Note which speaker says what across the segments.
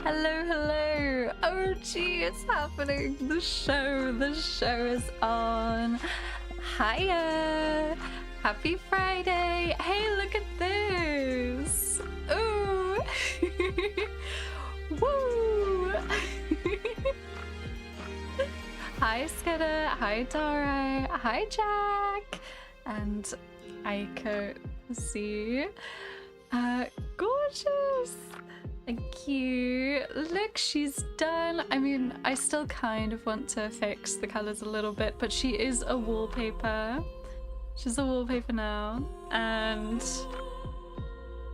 Speaker 1: Hello, hello. Oh gee, it's happening. The show is on. Hiya. Happy Friday. Hey, look at this. Ooh. Woo. Hi, Skidder. Hi, Dara. Hi, Jack. And Aiko Z. Gorgeous. Thank you. Look, she's done. I mean, I still kind of want to fix the colors a little bit, but she is a wallpaper. She's a wallpaper now. And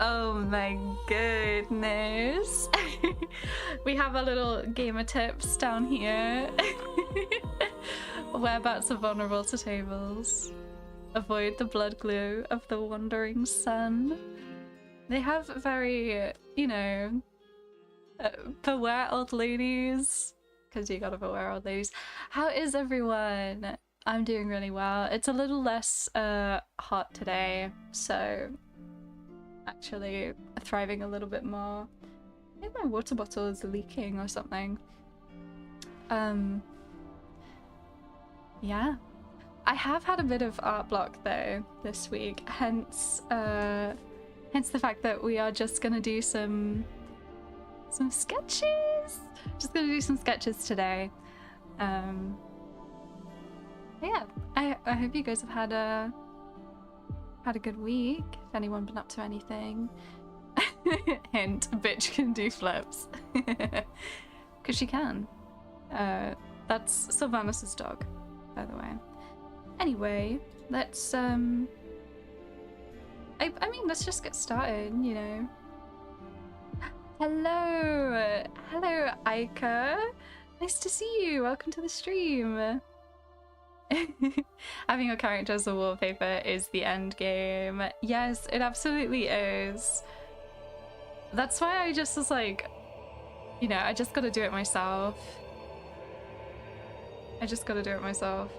Speaker 1: oh my goodness. We have our little gamer tips down here. Whereabouts are vulnerable to tables. Avoid the blood glue of the wandering sun. They have very, you know, beware old ladies, because you gotta beware old ladies. How is everyone? I'm doing really well. It's a little less hot today, so actually thriving a little bit more. I think my water bottle is leaking or something. Yeah. I have had a bit of art block though this week, hence the fact that we are just gonna do some sketches. Just gonna do some sketches today. Yeah, I hope you guys have had a good week. If anyone been up to anything. Hint, bitch can do flips. Cause she can. That's Sylvanus's dog, by the way. Anyway, let's I mean, let's just get started, you know. Hello! Hello, Aika! Nice to see you! Welcome to the stream! Having your character as a wallpaper is the end game. Yes, it absolutely is. That's why I just was like, you know, I just gotta do it myself. I just gotta do it myself.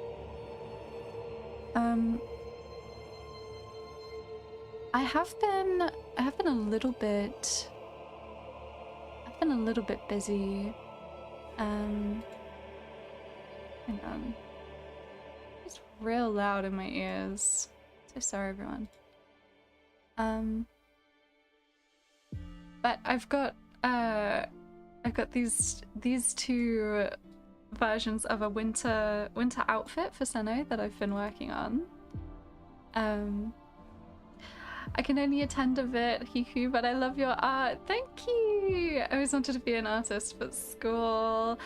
Speaker 1: I have been a little bit busy. Hang on. It's real loud in my ears. So sorry, everyone. But I've got these two versions of a winter outfit for Seno that I've been working on. I can only attend a bit, Hiku, but I love your art. Thank you! I always wanted to be an artist, but school...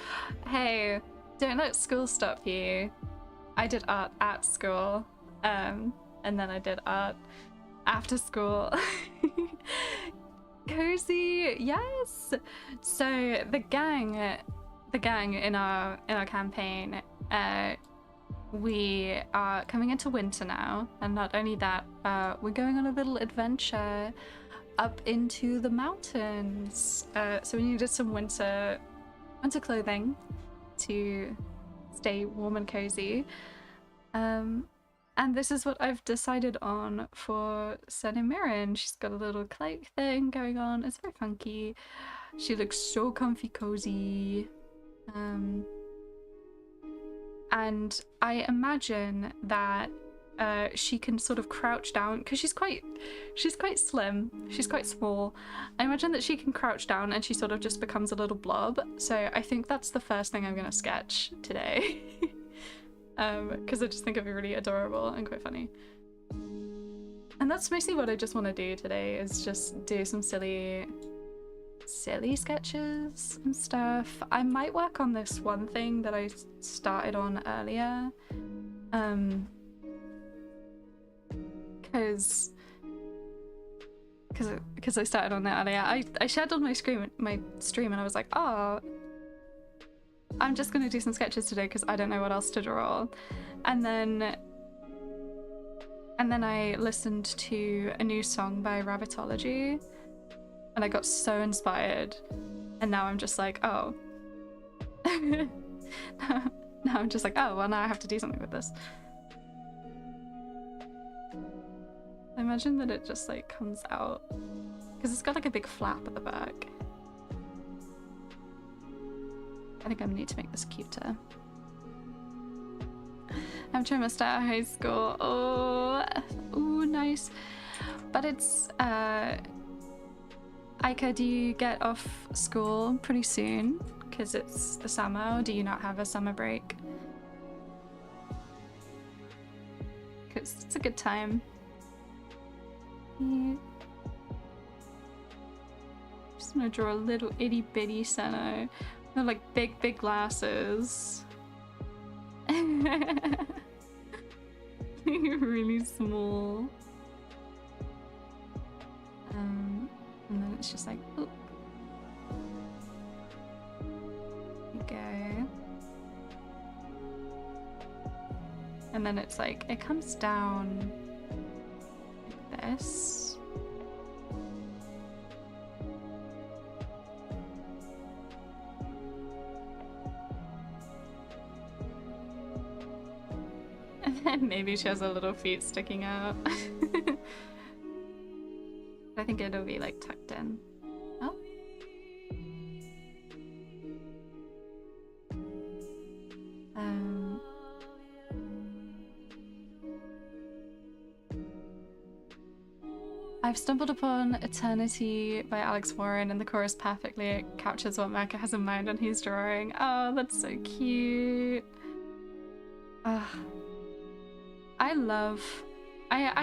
Speaker 1: Hey, don't let school stop you. I did art at school, and then I did art after school. Cozy, yes! So the gang in our campaign, we are coming into winter now, and not only that, we're going on a little adventure up into the mountains. So we needed some winter clothing to stay warm and cozy. And this is what I've decided on for Senimirin. She's got a little cloak thing going on. It's very funky. She looks so comfy cozy. And I imagine that she can sort of crouch down because she's quite slim. She's quite small. I imagine that she can crouch down and she sort of just becomes a little blob. So I think that's the first thing I'm gonna sketch today. Because I just think it'd be really adorable and quite funny. And that's mostly what I just want to do today, is just do some silly sketches and stuff. I might work on this one thing that I started on earlier, because I started on it earlier. I shared on my stream and I was like, oh, I'm just gonna do some sketches today because I don't know what else to draw. And then I listened to a new song by Rabbitology and I got so inspired, and now I'm just like, oh. Now I'm just like, oh, well, now I have to do something with this. I imagine that it just like comes out because it's got like a big flap at the back. I think I need to make this cuter. I'm trying to start high school. Oh, ooh, nice. But it's, Aika, do you get off school pretty soon? Because it's the summer, or do you not have a summer break? Because it's a good time. Yeah. Just want to draw a little itty bitty Senna. They're like big glasses. Really small. And then it's just like, oop. There you go. And then it's like, it comes down like this. And then maybe she has her little feet sticking out. I think it'll be like tucked in. Oh. I've stumbled upon Eternity by Alex Warren, and the chorus perfectly captures what Mecca has in mind when he's drawing. Oh, that's so cute. I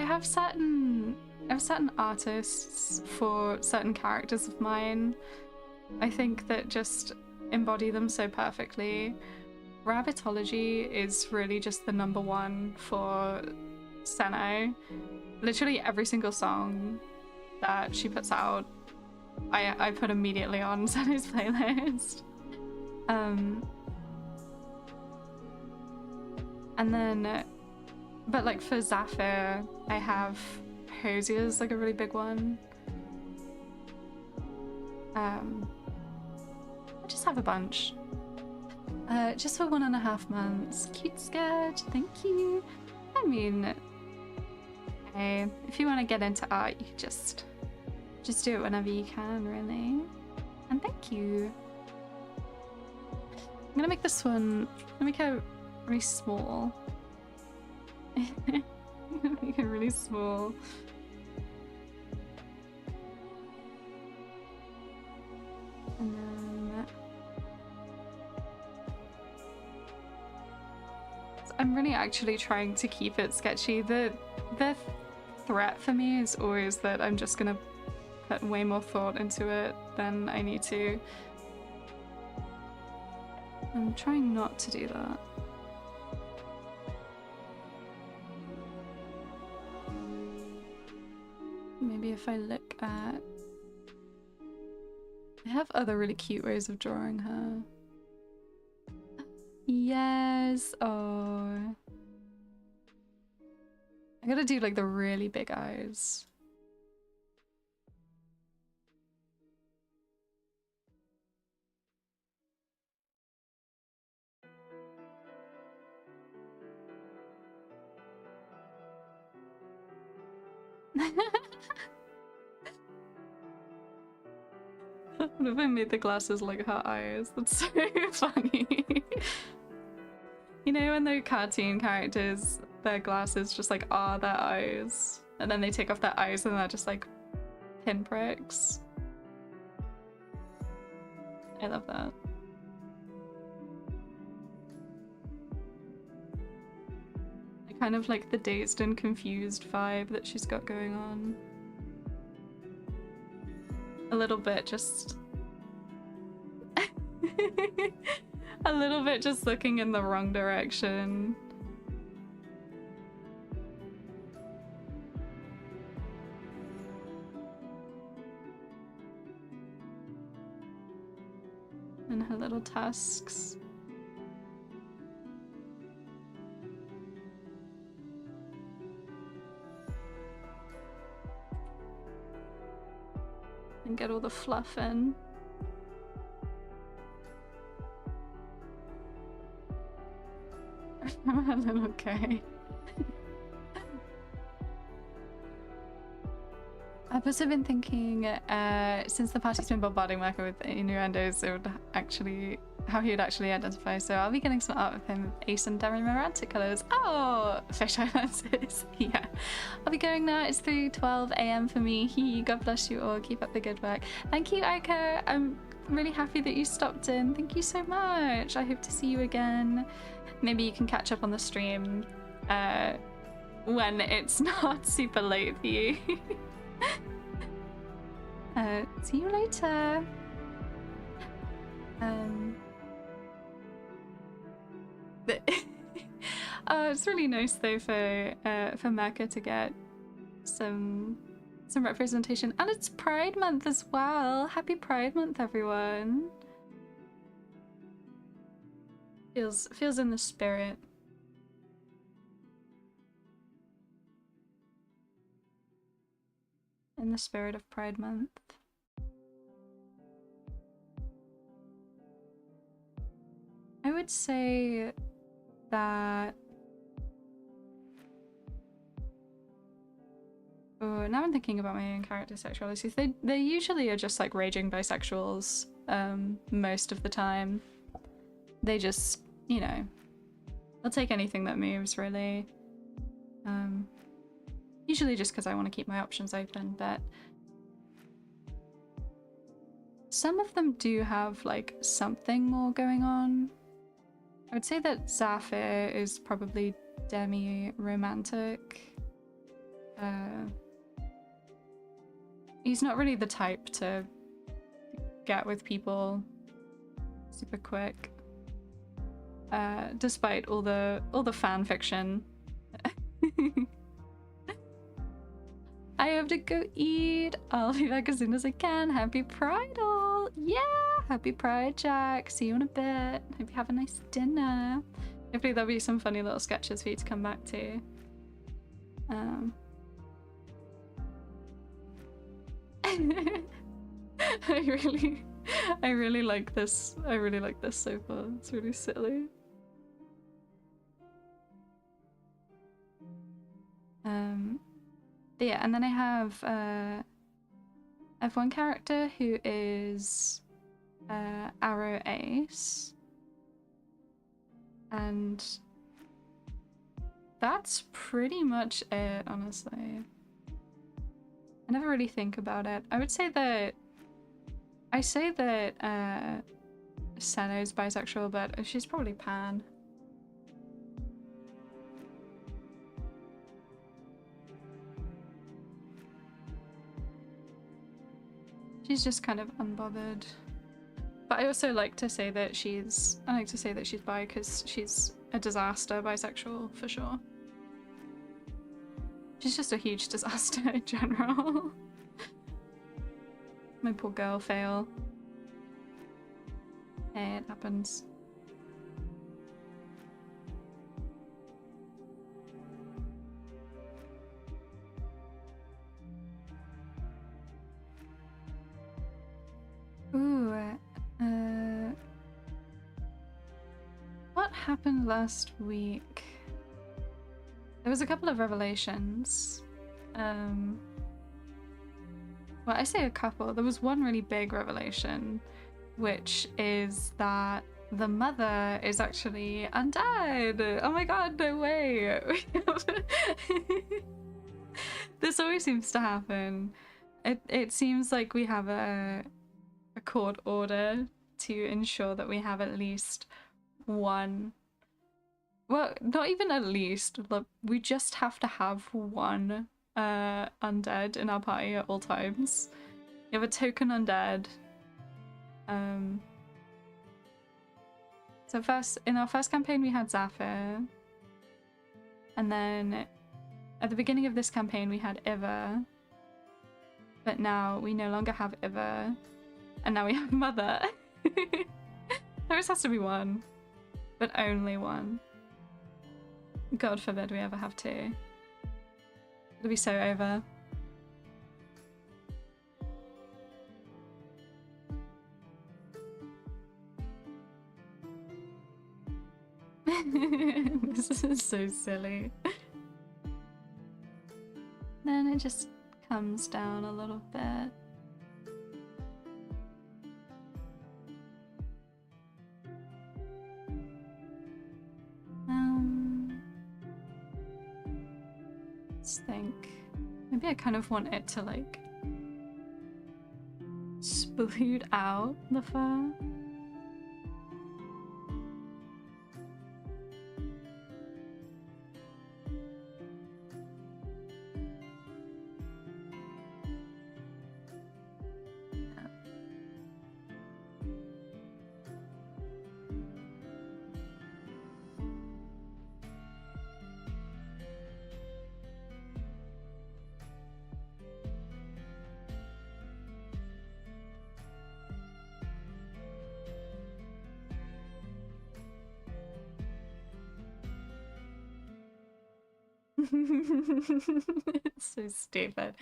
Speaker 1: have certain artists for certain characters of mine. I think that just embody them so perfectly. Rabbitology is really just the #1 for Senna. Literally every single song that she puts out, I put immediately on Senna's playlist. And then, but like for Zafir, I have Hosier's like a really big one. I just have a bunch. Just for 1.5 months. Cute skirt, thank you. I mean, hey, if you want to get into art, you just do it whenever you can, really. And thank you. I'm gonna make this one, make it really small. Make it really small. And then so I'm really actually trying to keep it sketchy. The threat for me is always that I'm just gonna put way more thought into it than I need to. I'm trying not to do that. Maybe if I look at... I have other really cute ways of drawing her. Yes! Oh. I gotta do like the really big eyes. What if I made the glasses like her eyes? That's so funny. You know when the cartoon characters, their glasses just like are their eyes, and then they take off their eyes and they're just like pinpricks? I love that. I kind of like the dazed and confused vibe that she's got going on. A little bit just... a little bit just looking in the wrong direction. And her little tusks. And get all the fluff in. I'm a little gay. I've also been thinking, since the party's been bombarding Mecca with innuendos, it would actually how he would actually identify. So I'll be getting some art of him, Ace and Demi-Morantic colors. Oh, fisheye lenses. Yeah. I'll be going now. It's 3:12 a.m. for me. God bless you all. Keep up the good work. Thank you, Aika. I'm really happy that you stopped in. Thank you so much. I hope to see you again. Maybe you can catch up on the stream when it's not super late for you. See you later. It's really nice though for Mecca to get some representation, and it's Pride Month as well. Happy Pride Month, everyone. Feels in the spirit. In the spirit of Pride Month. I would say that... Oh, now I'm thinking about my own character sexualities. They usually are just like raging bisexuals most of the time. They just, you know, they'll take anything that moves, really. Usually just because I want to keep my options open, but some of them do have like something more going on. I would say that Zafir is probably demi-romantic. He's not really the type to get with people super quick. Despite all the fan fiction. I have to go eat. I'll be back as soon as I can. Happy Pride all! Yeah! Happy Pride, Jack. See you in a bit. Hope you have a nice dinner. Hopefully there'll be some funny little sketches for you to come back to. I really like this. I really like this so far. It's really silly. But yeah, and then I have one character who is Arrow Ace, and that's pretty much it, honestly. I never really think about it. I would say that Senna's bisexual, but she's probably pan. She's just kind of unbothered. But I also like to say that she's bi because she's a disaster bisexual for sure. She's just a huge disaster in general. My poor girl fail. Hey, it happens. Ooh, what happened last week? There was a couple of revelations. Well, I say a couple. There was one really big revelation, which is that the mother is actually undead. Oh my god, no way. This always seems to happen. It seems like we have a court order to ensure that we have at least one. Well, not even at least. Look, we just have to have one undead in our party at all times. You have a token undead. So in our first campaign we had Zafir. And then at the beginning of this campaign we had Iva. But now we no longer have Iva. And now we have Mother. There just has to be one. But only one. God forbid we ever have two. It'll be so over. This is so silly. Then it just comes down a little bit. Let's think. Maybe I kind of want it to like sploot out the fur. It's so stupid.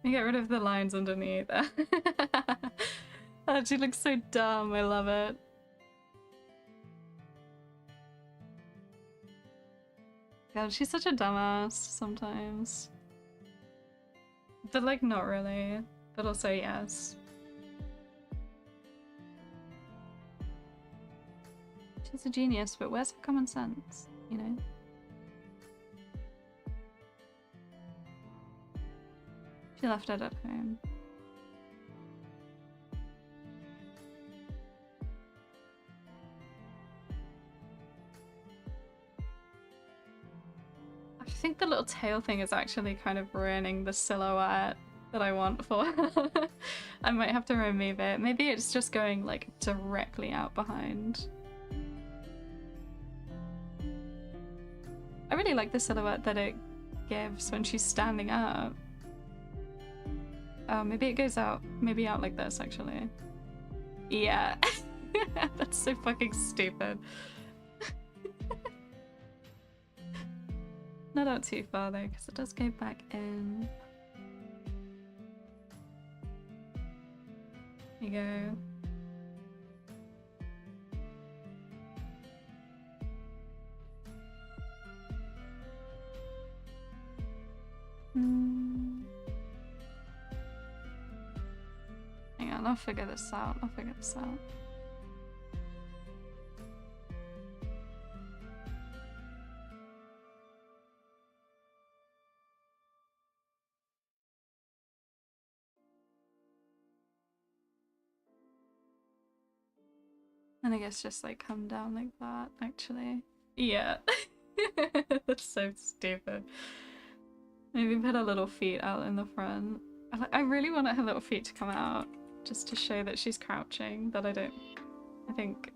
Speaker 1: I get rid of the lines underneath. Oh, she looks so dumb. I love it. God, she's such a dumbass sometimes. But like, not really. But also, yes. She's a genius, but where's her common sense? You know? She left it at home. I think the little tail thing is actually kind of ruining the silhouette that I want for her. I might have to remove it. Maybe it's just going like directly out behind. I really like the silhouette that it gives when she's standing up. Oh, maybe it goes out, maybe out like this, actually. Yeah. That's so fucking stupid. Not out too far, though, because it does go back in. There you go. Hang on, I'll figure this out. I'll figure this out. And I guess just like come down like that, actually. Yeah. That's so stupid. Maybe put her little feet out in the front. I really want her little feet to come out, just to show that she's crouching, that I think...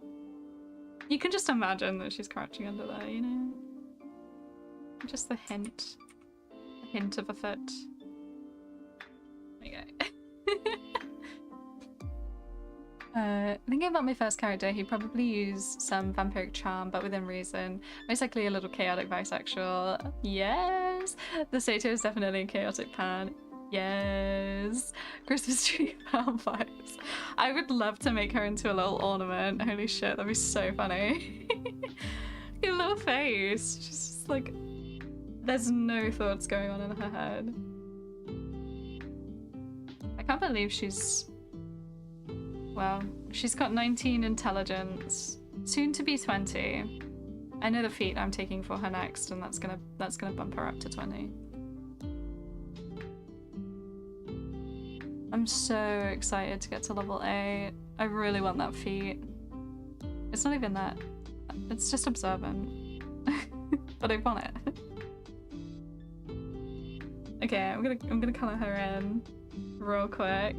Speaker 1: You can just imagine that she's crouching under there, you know? Just the hint. A hint of a foot. There you go. Thinking about my first character, he'd probably use some vampiric charm, but within reason. Most likely a little chaotic bisexual. Yes! The Sato is definitely a chaotic pan. Yes! Christmas tree vampires. I would love to make her into a little ornament. Holy shit, that'd be so funny. Your little face. She's just like... There's no thoughts going on in her head. I can't believe she's... Well, she's got 19 intelligence, soon to be 20. I know the feat I'm taking for her next, and that's gonna bump her up to 20. I'm so excited to get to level 8. I really want that feat. It's not even that. It's just observant. But I want it. Okay, I'm gonna color her in real quick.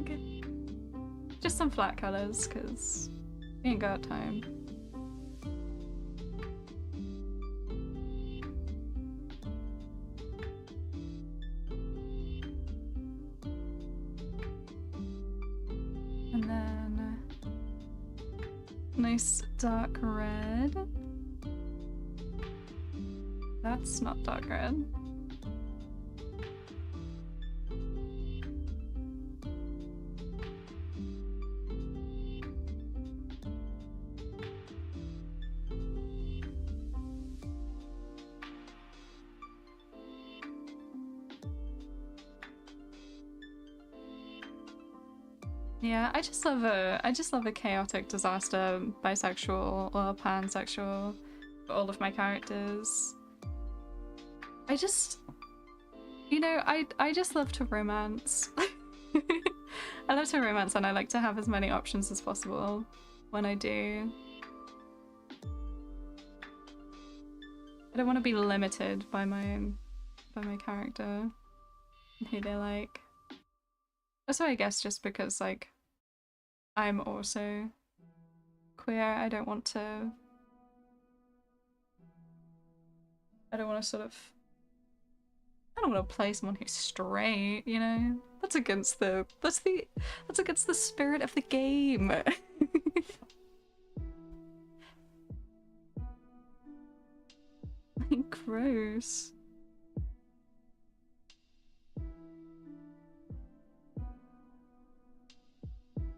Speaker 1: Just some flat colors, because we ain't got time. And then nice dark red. That's not dark red. Yeah, I just love a chaotic disaster, bisexual or pansexual for all of my characters. know, I just love to romance. I love to romance, and I like to have as many options as possible when I do. I don't want to be limited by my character and who they like. Also, I guess just because like I'm also queer, I don't want to sort of, I don't want to play someone who's straight, you know? That's against the spirit of the game. Like, gross.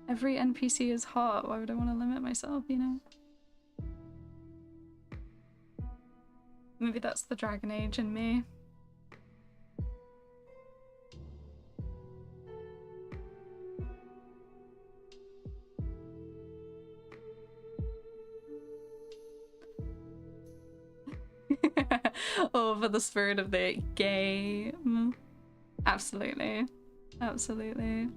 Speaker 1: Every NPC is hot. Why would I want to limit myself, you know? Maybe that's the Dragon Age in me. Oh, for the spirit of the game. Absolutely. Absolutely.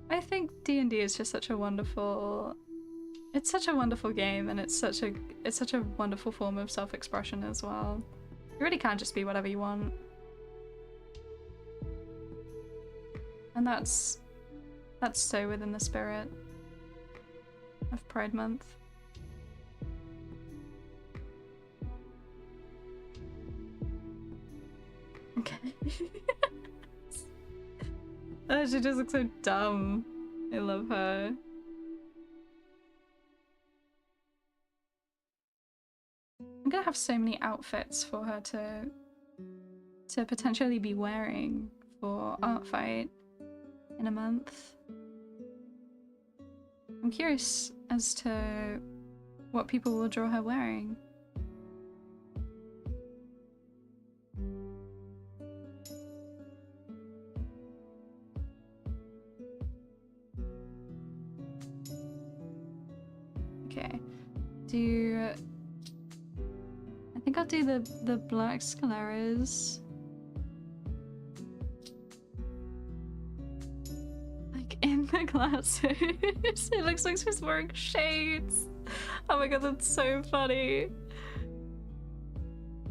Speaker 1: I think D&D is just such a wonderful... It's such a wonderful game, and it's such a wonderful form of self-expression as well. You really can just be whatever you want. And that's so within the spirit of Pride Month. Okay. Oh, she just looks so dumb. I love her. I'm gonna have so many outfits for her to potentially be wearing for Art Fight in a month. I'm curious as to what people will draw her wearing. Okay. I think I'll do the black scleras. Like in the glasses. It looks like she's wearing shades. Oh my god, that's so funny.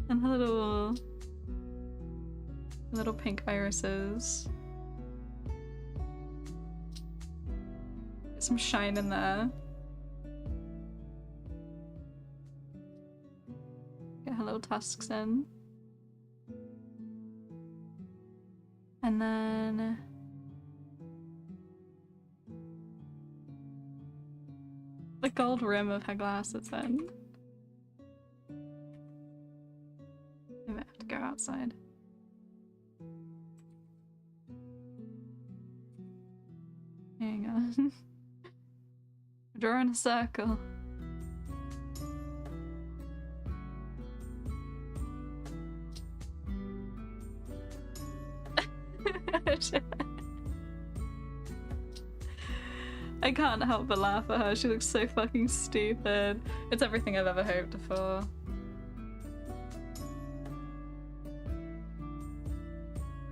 Speaker 1: And her little pink irises. Get some shine in there. Get her little tusks in. And then the gold rim of her glasses in. I might have to go outside. Hang on. Drawing a circle. I can't help but laugh at her. She looks so fucking stupid. It's everything I've ever hoped for.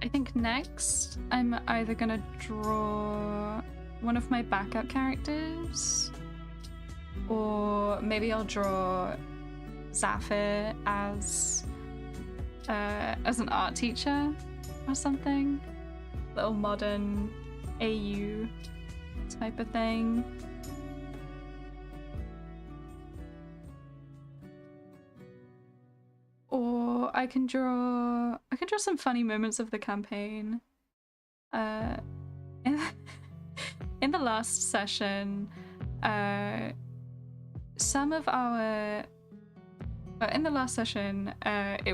Speaker 1: I think next I'm either gonna draw one of my backup characters, or maybe I'll draw Zafir as an art teacher or something. Little modern AU type of thing. Or I can draw some funny moments of the campaign. In the last session, it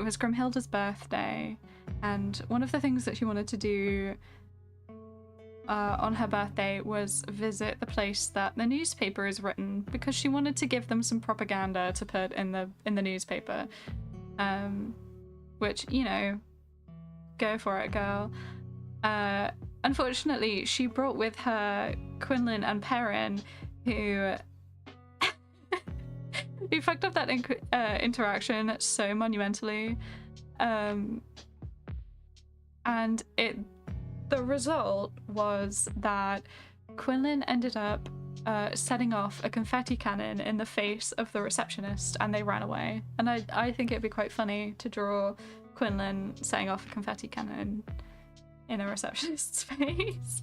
Speaker 1: was Grimhilda's birthday, and one of the things that she wanted to do on her birthday was visit the place that the newspaper is written, because she wanted to give them some propaganda to put in the newspaper. Which, you know, go for it, girl. Unfortunately, she brought with her Quinlan and Perrin, who He fucked up that interaction so monumentally. And the result was that Quinlan ended up setting off a confetti cannon in the face of the receptionist, and they ran away. And I think it'd be quite funny to draw Quinlan setting off a confetti cannon in a receptionist's face.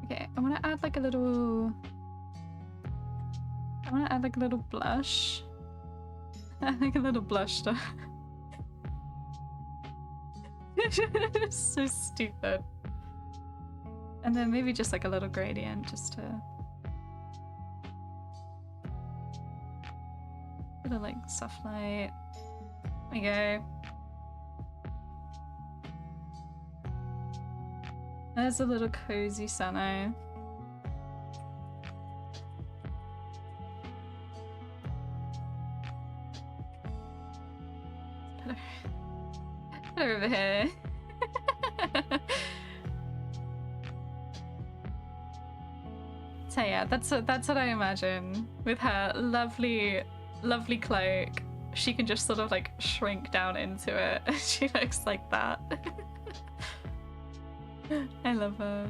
Speaker 1: Okay, I want to add like a little... I want to add like a little blush. Like a little blush stuff. So stupid. And then maybe just like a little gradient just to... Bit of like soft light. There we go. There's a little cozy Sano. Put her over here. So yeah, that's what I imagine. With her lovely cloak, she can just sort of like shrink down into it. She looks like that. I love her.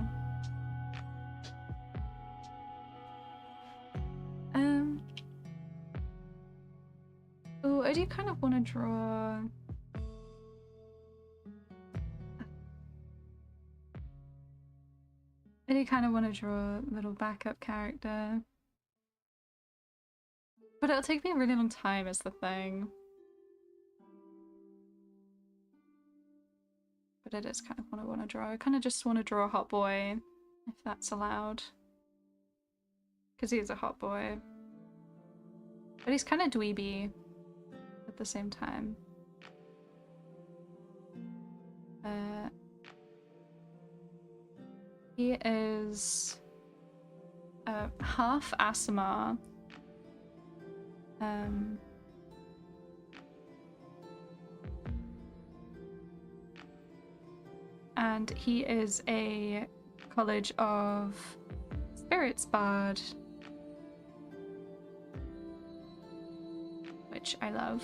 Speaker 1: Oh, I do kind of want to draw... I do kind of want to draw a little backup character. But it'll take me a really long time is the thing. But it is kind of what I want to draw. I kind of just want to draw a hot boy, if that's allowed. Because he is a hot boy. But he's kind of dweeby at the same time. He is half Asima. And he is a College of Spirits Bard, which I love.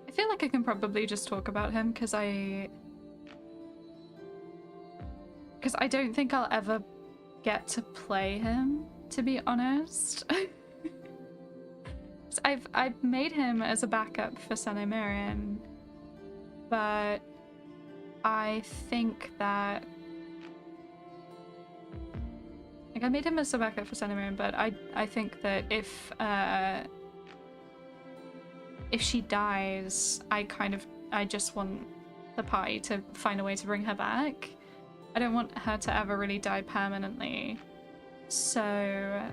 Speaker 1: I feel like I can probably just talk about him because I don't think I'll ever get to play him, to be honest. I've made him as a backup for Sanomirian, but I think that like I made him as a backup for Sanomirian, but I think that if she dies, I just want the party to find a way to bring her back. I don't want her to ever really die permanently. So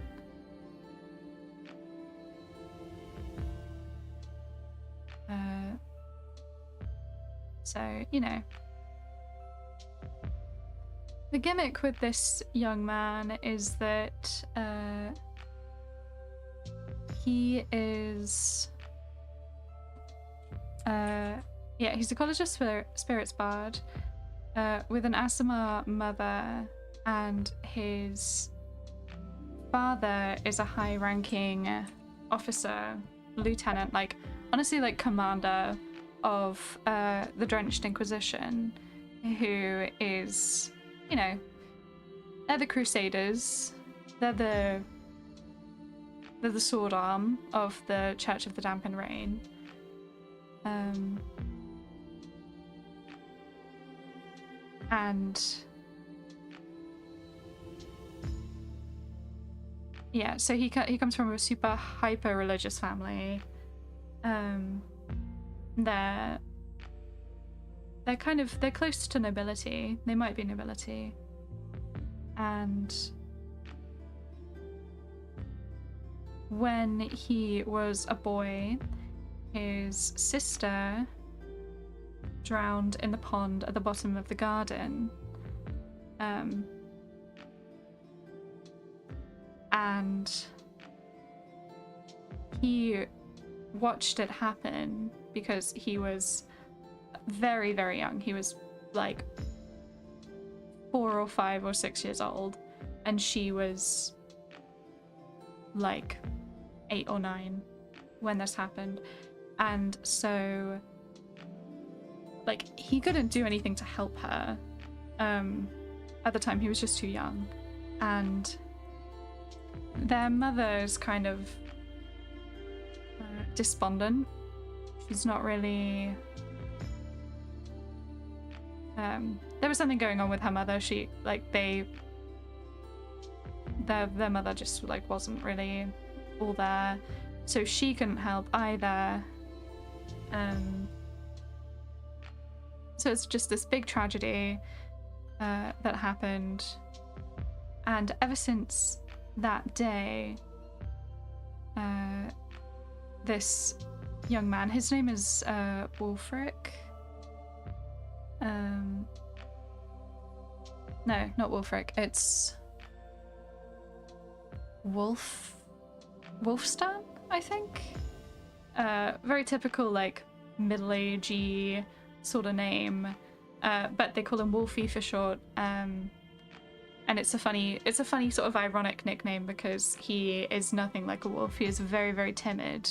Speaker 1: you know. The gimmick with this young man is that he is yeah, he's a College of Spirits Bard with an Asima mother, and his father is a high-ranking officer, lieutenant, like honestly like commander of the Drenched Inquisition, who is, you know, they're the Crusaders, they're the sword arm of the Church of the Dampened Rain. And yeah, so he comes from a super hyper religious family. They're close to nobility. They might be nobility. And when he was a boy, his sister drowned in the pond at the bottom of the garden. And he watched it happen because he was very, very young. He was like 4 or 5 or 6 years old, and she was like 8 or 9 when this happened. And so like he couldn't do anything to help her. At the time he was just too young, and their mother's kind of despondent. She's not really there was something going on with her mother. She like their mother just like wasn't really all there, so she couldn't help either. So it's just this big tragedy that happened, and ever since that day, this young man, his name is Wulfric. No, not Wulfric, it's Wolfstan, I think. Very typical like middle-agey sort of name, but they call him Wolfie for short. And it's a funny sort of ironic nickname because he is nothing like a wolf. He is very, very timid.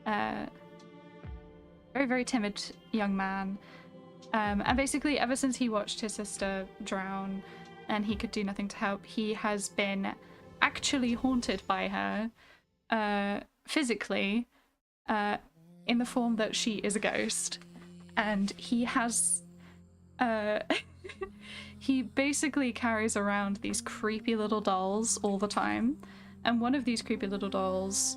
Speaker 1: Very, very timid young man. And basically ever since he watched his sister drown and he could do nothing to help, he has been actually haunted by her, physically, in the form that she is a ghost. And he has he basically carries around these creepy little dolls all the time, and one of these creepy little dolls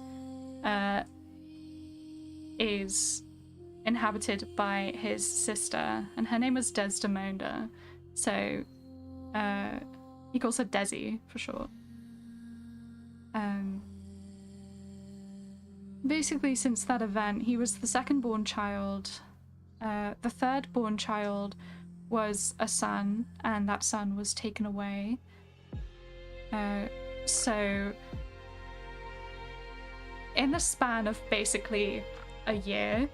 Speaker 1: is inhabited by his sister, and her name is Desdemona, so he calls her Desi for short. Basically since that event he was the second born child. The third born child was a son, and that son was taken away. So in the span of basically a year,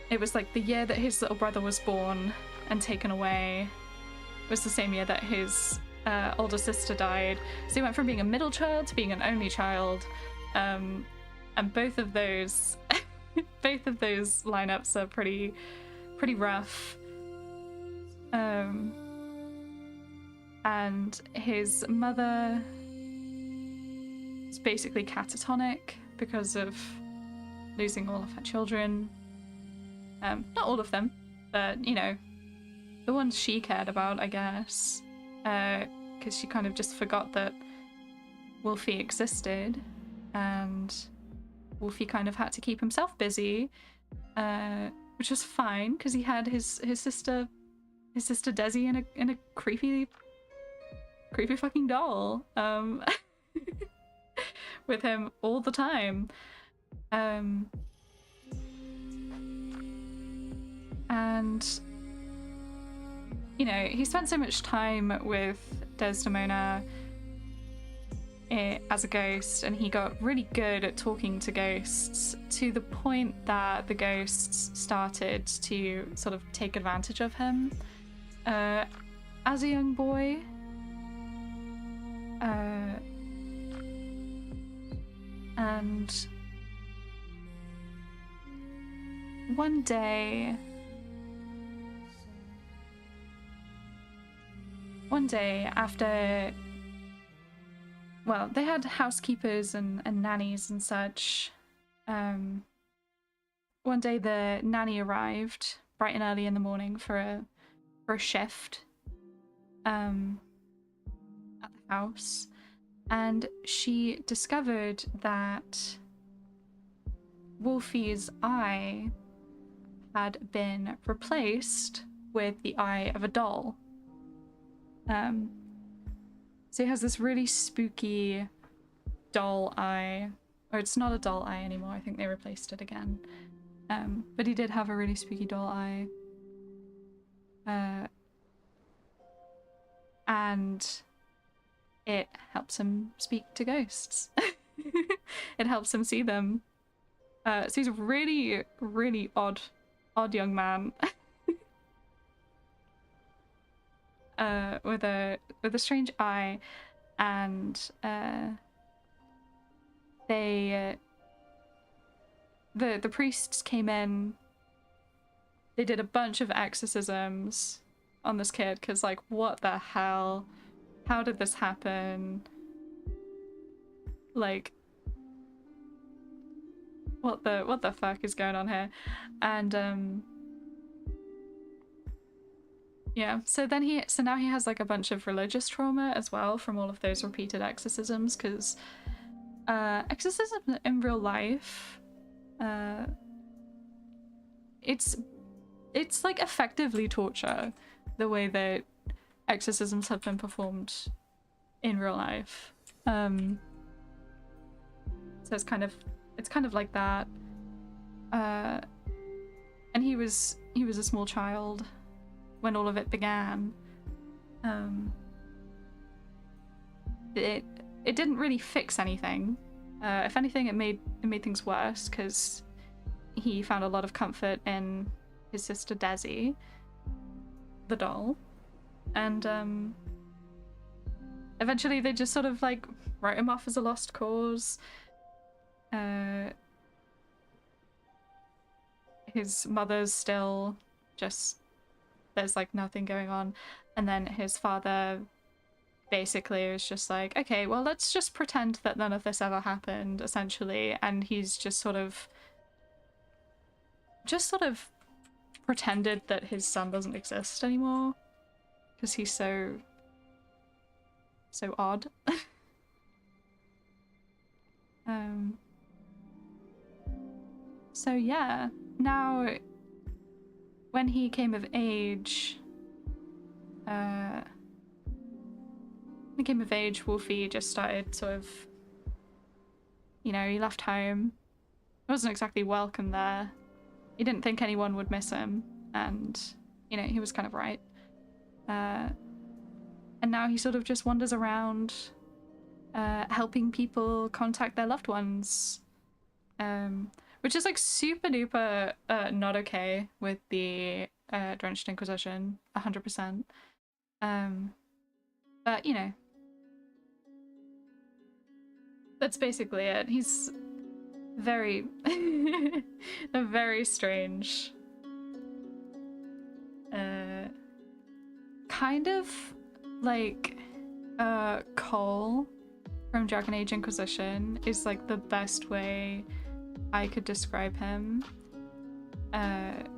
Speaker 1: it was like the year that his little brother was born and taken away was the same year that his older sister died. So he went from being a middle child to being an only child, and both of those both of those lineups are pretty rough. And his mother is basically catatonic because of losing all of her children. Not all of them, but you know, the ones she cared about, I guess, because she kind of just forgot that Wolfie existed, and Wolfie kind of had to keep himself busy, which was fine because he had his sister Desi in a creepy fucking doll with him all the time. And you know, he spent so much time with Desdemona as a ghost, and he got really good at talking to ghosts to the point that the ghosts started to sort of take advantage of him as a young boy. And one day after, well, they had housekeepers and nannies and such. One day the nanny arrived bright and early in the morning for a shift at the house, and she discovered that Wolfie's eye had been replaced with the eye of a doll. So he has this really spooky doll eye, or it's not a doll eye anymore, I think they replaced it again. But he did have a really spooky doll eye. And it helps him speak to ghosts. It helps him see them. So he's a really, really odd young man. with a strange eye, and the priests came in. They did a bunch of exorcisms on this kid because, like, what the hell? How did this happen? Like, what the fuck is going on here? And yeah, so now he has like a bunch of religious trauma as well from all of those repeated exorcisms, because exorcism in real life, it's like effectively torture, the way that exorcisms have been performed in real life. So it's kind of like that. And he was a small child when all of it began. It didn't really fix anything. If anything, it made things worse, because he found a lot of comfort in his sister Desi, the doll, and eventually they just sort of like wrote him off as a lost cause. His mother's still just, there's like nothing going on, and then his father basically was just like, okay, well, let's just pretend that none of this ever happened, essentially, and he's just sort of pretended that his son doesn't exist anymore because he's so odd. So yeah, now when he came of age, Wolfie just started sort of, you know, he left home. He wasn't exactly welcome there. He didn't think anyone would miss him, and, you know, he was kind of right. And now he sort of just wanders around, helping people contact their loved ones, which is like super duper not okay with the Drenched Inquisition, 100%. But, you know, that's basically it. He's very a very strange, kind of like Cole from Dragon Age Inquisition is like the best way I could describe him. And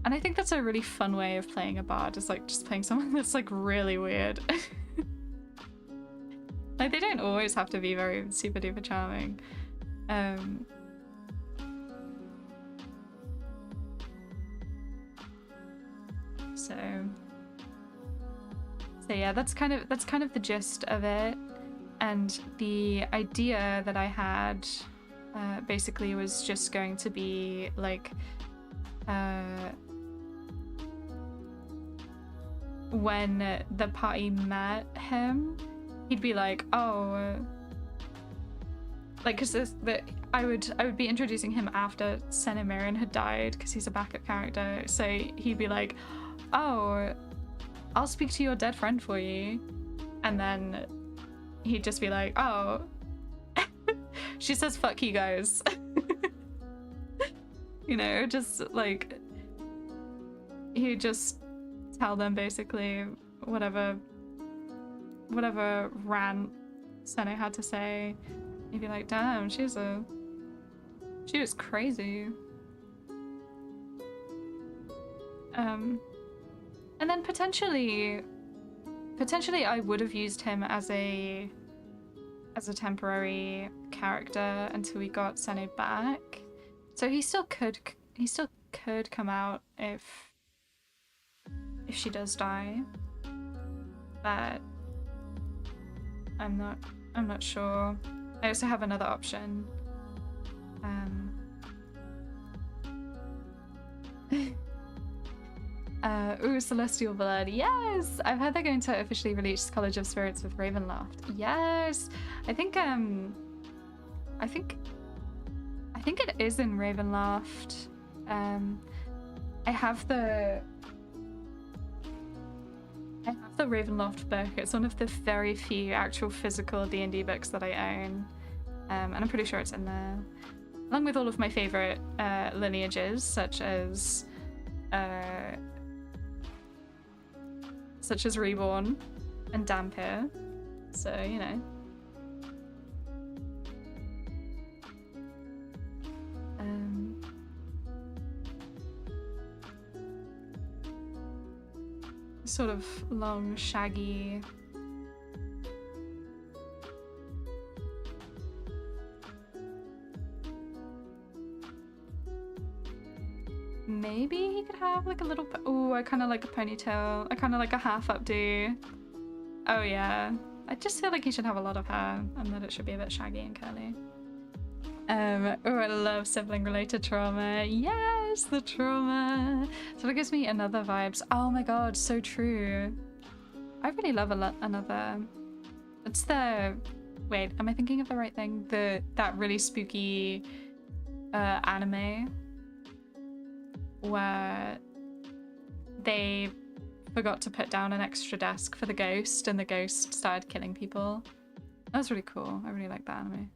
Speaker 1: I think that's a really fun way of playing a bard, is like just playing someone that's like really weird. Like, they don't always have to be very super duper charming. So yeah, that's kind of the gist of it. And the idea that I had basically was just going to be like when the party met him, he'd be like, oh, like, because I would be introducing him after Sen and Mirren had died, because he's a backup character. So he'd be like, oh, I'll speak to your dead friend for you, and then he'd just be like, oh, she says fuck you guys. You know, just like, he'd just tell them basically whatever rant Sene had to say. He'd be like, damn, she was crazy. And then potentially I would have used him as a temporary character until we got Sene back. So he still could come out if she does die. But I'm not sure. I also have another option. Ooh, Celestial Blood. Yes! I've heard they're going to officially release College of Spirits with Ravenloft. Yes! I think it is in Ravenloft. I have the I have the Ravenloft book. It's one of the very few actual physical D&D books that I own. And I'm pretty sure it's in there. Along with all of my favourite lineages, such as Reborn and Dhampir. So, you know. Sort of long, shaggy. Maybe he could have like a little. Oh, I kind of like a ponytail. I kind of like a half updo. Oh yeah, I just feel like he should have a lot of hair, and that it should be a bit shaggy and curly. Oh, I love sibling-related trauma. Yes, the trauma. So that gives me another vibes. Oh my god, so true. I really love another. It's the. Wait, am I thinking of the right thing? That really spooky anime where they forgot to put down an extra desk for the ghost, and the ghost started killing people. That was really cool. I really like that anime.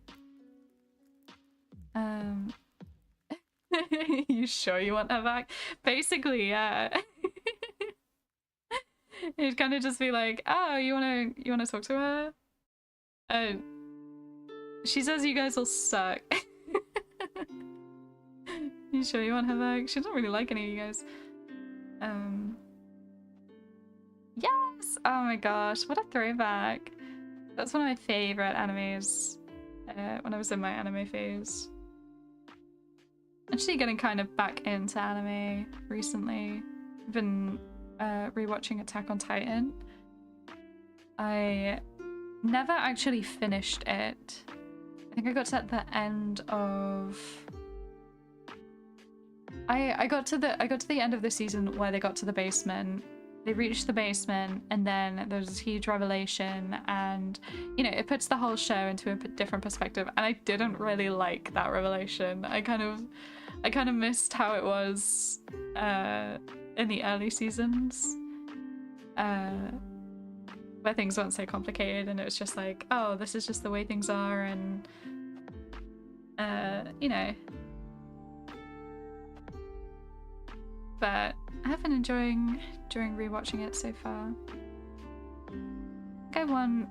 Speaker 1: You sure you want her back? Basically, yeah. It'd kind of just be like, oh, you wanna talk to her? She says you guys all suck. You sure you want her back? She doesn't really like any of you guys. Yes! Oh my gosh, what a throwback. That's one of my favorite animes when I was in my anime phase. Actually getting kind of back into anime recently. I've been rewatching Attack on Titan. I never actually finished it. I think I got to the end of... I got to the end of the season where they got to the basement. They reached the basement, and then there's this huge revelation, and you know, it puts the whole show into a different perspective, and I didn't really like that revelation. I kind of missed how it was in the early seasons, where things weren't so complicated, and it was just like, oh, this is just the way things are, and you know. But I have been enjoying rewatching it so far. I think I want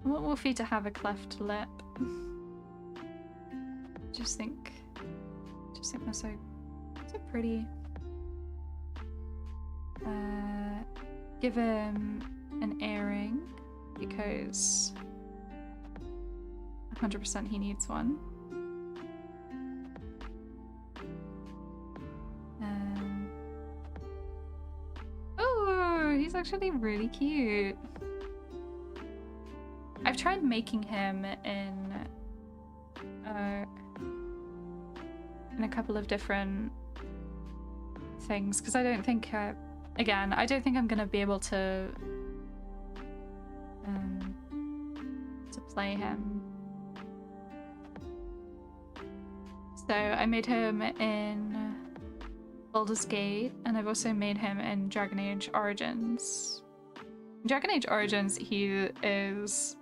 Speaker 1: Wolfie to have a cleft lip. Just think they're so pretty. Give him an earring because 100% he needs one. Oh, he's actually really cute. I've tried making him in a couple of different things because I don't think, again, I don't think I'm gonna be able to play him. So I made him in Baldur's Gate, and I've also made him in Dragon Age Origins. In Dragon Age Origins, he is...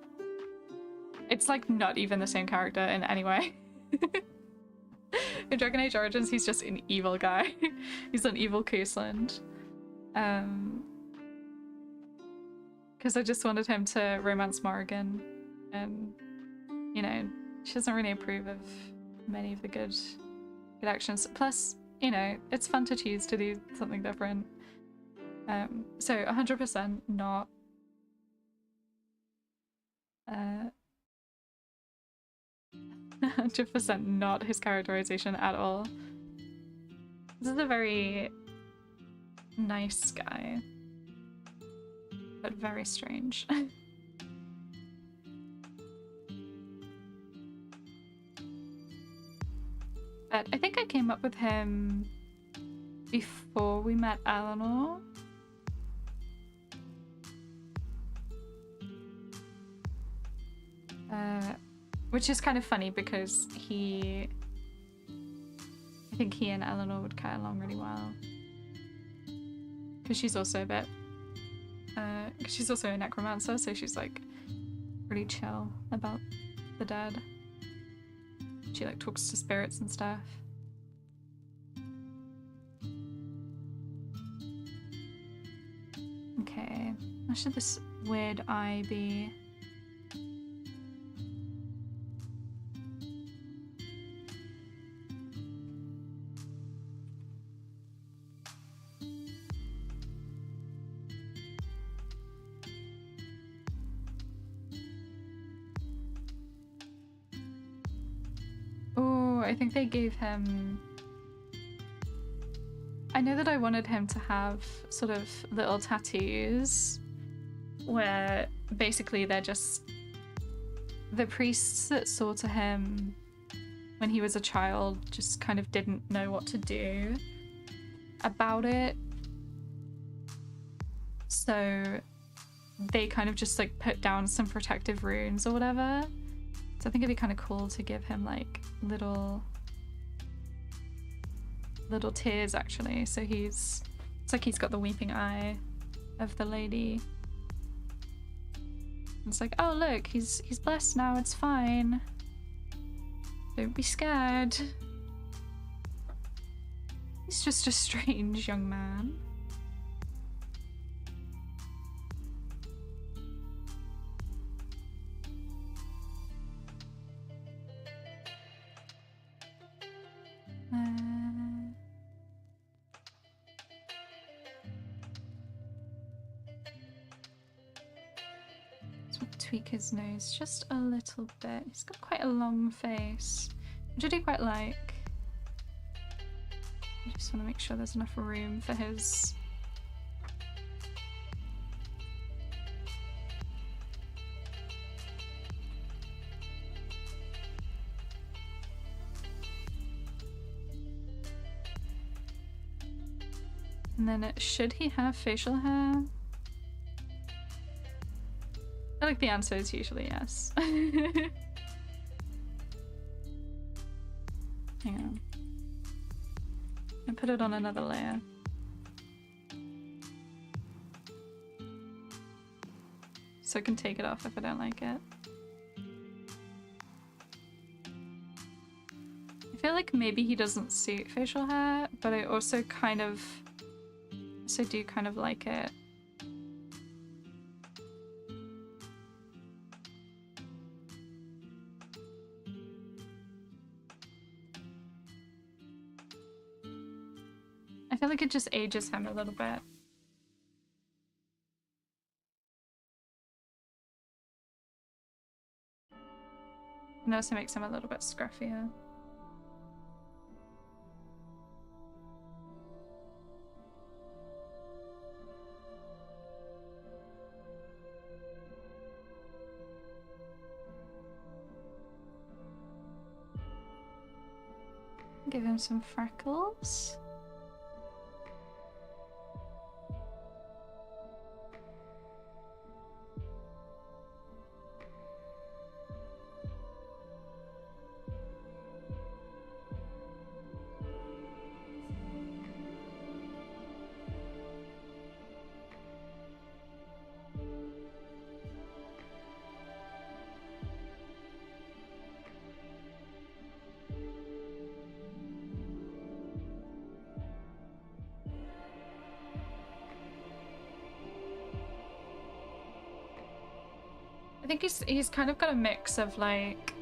Speaker 1: It's like not even the same character in any way. In Dragon Age Origins, he's just an evil guy. He's an evil Coastland. Because I just wanted him to romance Morrigan, and you know, she doesn't really approve of many of the good actions. Plus, you know, it's fun to choose to do something different. So 100% not 100% not his characterization at all. This is a very nice guy, but very strange. But I think I came up with him before we met Eleanor. Which is kind of funny because I think he and Eleanor would get along really well. Because she's also a bit 'cause she's also a necromancer, so she's like pretty chill about the dead. She like talks to spirits and stuff. Okay, where should this weird eye be? Oh, I think they gave him... I know that I wanted him to have sort of little tattoos where basically they're just the priests that saw to him when he was a child just kind of didn't know what to do about it. So they kind of just like put down some protective runes or whatever. So I think it'd be kind of cool to give him like little tears actually. So it's like he's got the weeping eye of the lady. It's like, oh look, he's blessed now, it's fine. Don't be scared. He's just a strange young man. Tweak his nose just a little bit. He's got quite a long face, which I do quite like. I just want to make sure there's enough room for his... And then should he have facial hair? I like the answer is usually yes. Hang on. I put it on another layer. So I can take it off if I don't like it. I feel like maybe he doesn't suit facial hair, but I also do kind of like it. I feel like it just ages him a little bit. And also makes him a little bit scruffier. Give him some freckles. I think he's kind of got a mix of like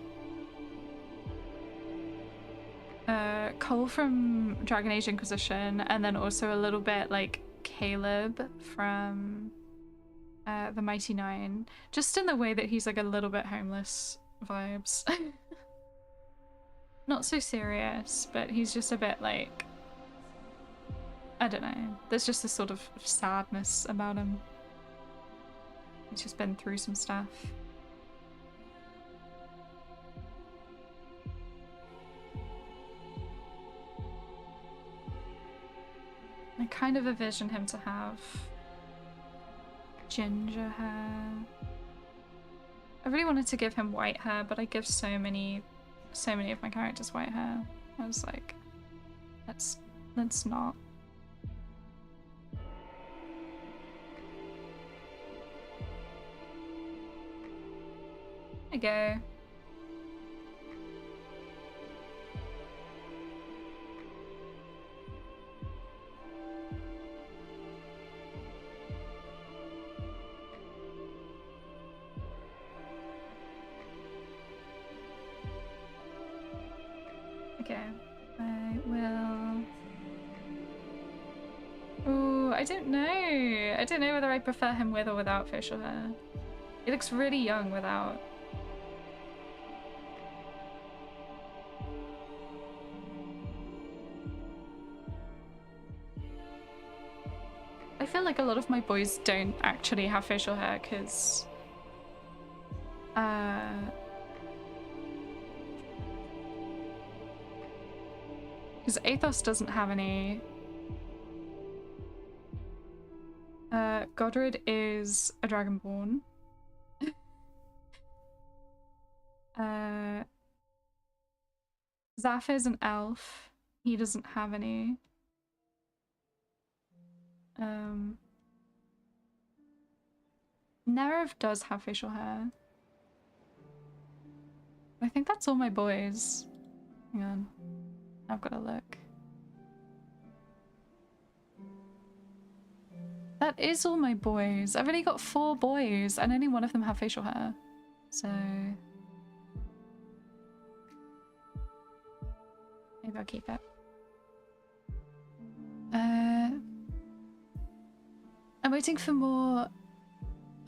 Speaker 1: Cole from Dragon Age Inquisition, and then also a little bit like Caleb from the Mighty Nine, just in the way that he's like a little bit homeless vibes. Not so serious, but he's just a bit like, I don't know, there's just this sort of sadness about him. He's just been through some stuff. I kind of envision him to have ginger hair. I really wanted to give him white hair, but I give so many of my characters white hair. I was like, let's not. we go. Okay, I will... Ooh, I don't know. I don't know whether I prefer him with or without facial hair. He looks really young without. I feel like a lot of my boys don't actually have facial hair because Athos doesn't have any. Godred is a dragonborn. Zaf is an elf. He doesn't have any. Nerev does have facial hair. I think that's all my boys. Hang on. I've got to look. That is all my boys. I've only got 4 boys and only one of them have facial hair. So... maybe I'll keep it. I'm waiting for more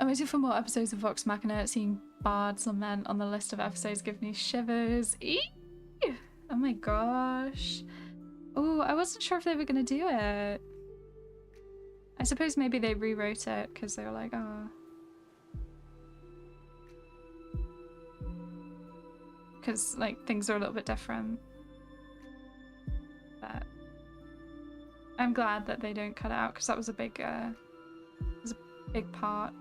Speaker 1: episodes of Vox Machina. Seeing Bard's Lament on the list of episodes gives me shivers. Eee! Oh my gosh. Oh, I wasn't sure if they were gonna do it. I suppose maybe they rewrote it because they were like, oh. Because, like, things are a little bit different. But I'm glad that they don't cut it out because that was a big, big part.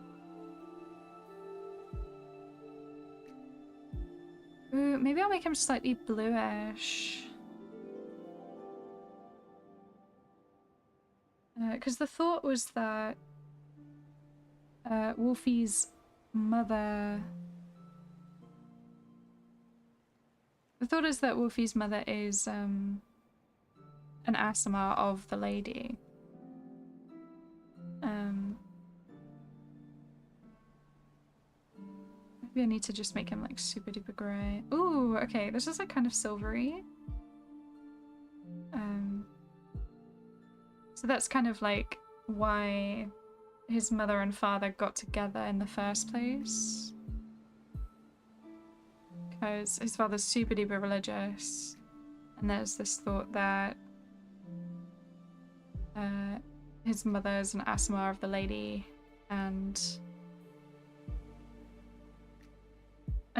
Speaker 1: Ooh, maybe I'll make him slightly bluish. Because the thought was that Wolfie's mother... The thought is that Wolfie's mother is an Aasimar of the Lady. Maybe I need to just make him like super duper grey. Ooh, okay, this is like kind of silvery. So that's kind of like why his mother and father got together in the first place. Because his father's super duper religious, and there's this thought that his mother's an Aasimar of the Lady, and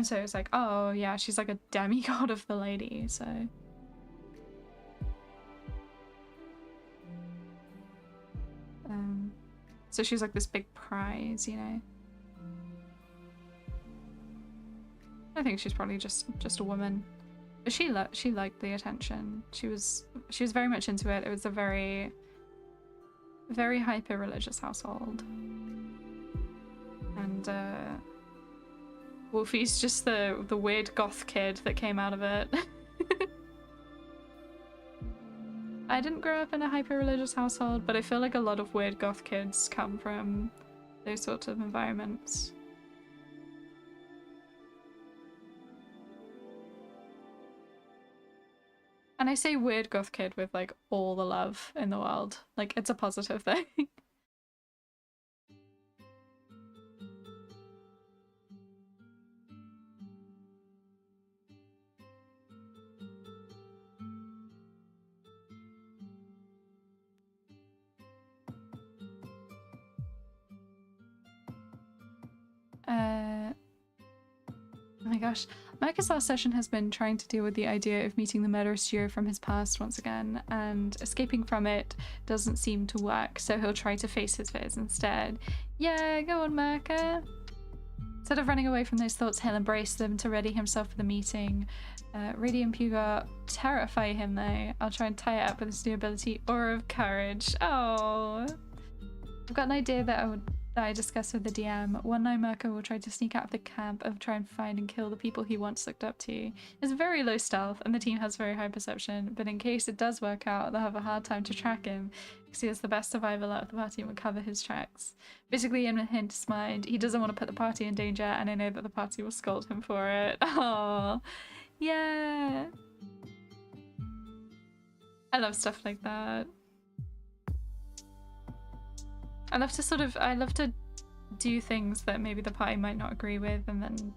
Speaker 1: so it's like, oh yeah, she's like a demigod of the Lady, so... so she's like this big prize, you know? I think she's probably just a woman. But she liked the attention. She was very much into it. It was a very hyper religious household. And Wolfie's just the weird goth kid that came out of it. I didn't grow up in a hyper religious household, but I feel like a lot of weird goth kids come from those sorts of environments. And I say weird goth kid with like all the love in the world. Like, it's a positive thing. Oh my gosh. Marcus' last session has been trying to deal with the idea of meeting the murderous duo from his past once again, and escaping from it doesn't seem to work, so he'll try to face his fears instead. Yeah, go on, Marcus. Instead of running away from those thoughts, he'll embrace them to ready himself for the meeting. Radiant Pugar terrify him though. I'll try and tie it up with his new ability, Aura of Courage. Oh, I've got an idea that that I discussed with the DM. One night Mirko will try to sneak out of the camp and try and find and kill the people he once looked up to. It's very low stealth and the team has very high perception, but in case it does work out, they'll have a hard time to track him because he has the best survival out of the party and will cover his tracks. Basically, in his mind, he doesn't want to put the party in danger, and I know that the party will scold him for it. Oh, yeah. I love stuff like that. I love to do things that maybe the party might not agree with, and then,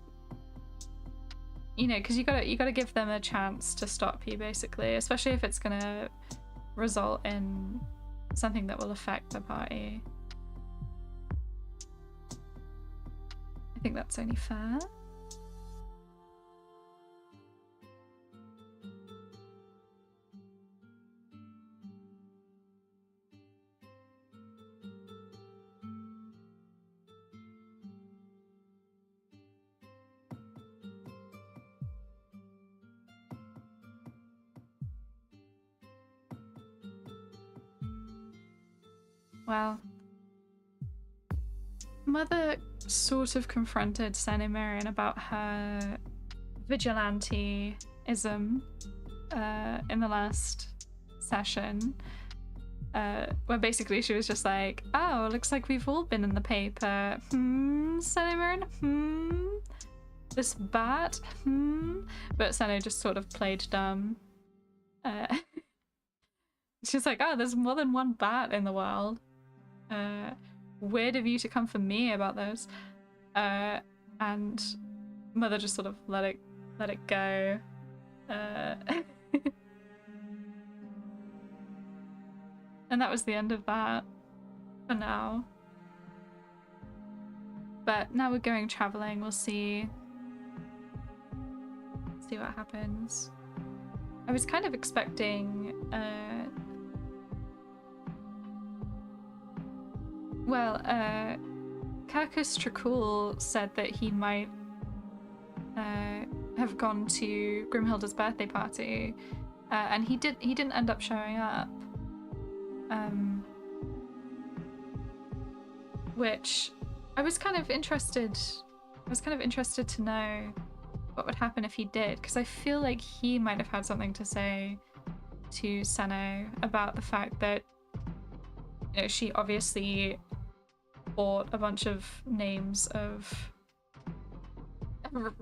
Speaker 1: you know, because you gotta give them a chance to stop you, basically, especially if it's gonna result in something that will affect the party. I think that's only fair. Well, Mother sort of confronted Senna Marion about her vigilante-ism in the last session, where basically she was just like, oh, looks like we've all been in the paper. Senna Marion? This bat? But Senna just sort of played dumb. She's like, oh, there's more than one bat in the world. Weird of you to come for me about those. And Mother just sort of let it go. And that was the end of that for now. But now we're going traveling, we'll see what happens. I was kind of expecting Kirkus Trakul said that he might have gone to Grimhilda's birthday party, and he didn't end up showing up. Which I was kind of interested to know what would happen if he did, because I feel like he might have had something to say to Senno about the fact that, you know, she obviously bought a bunch of names of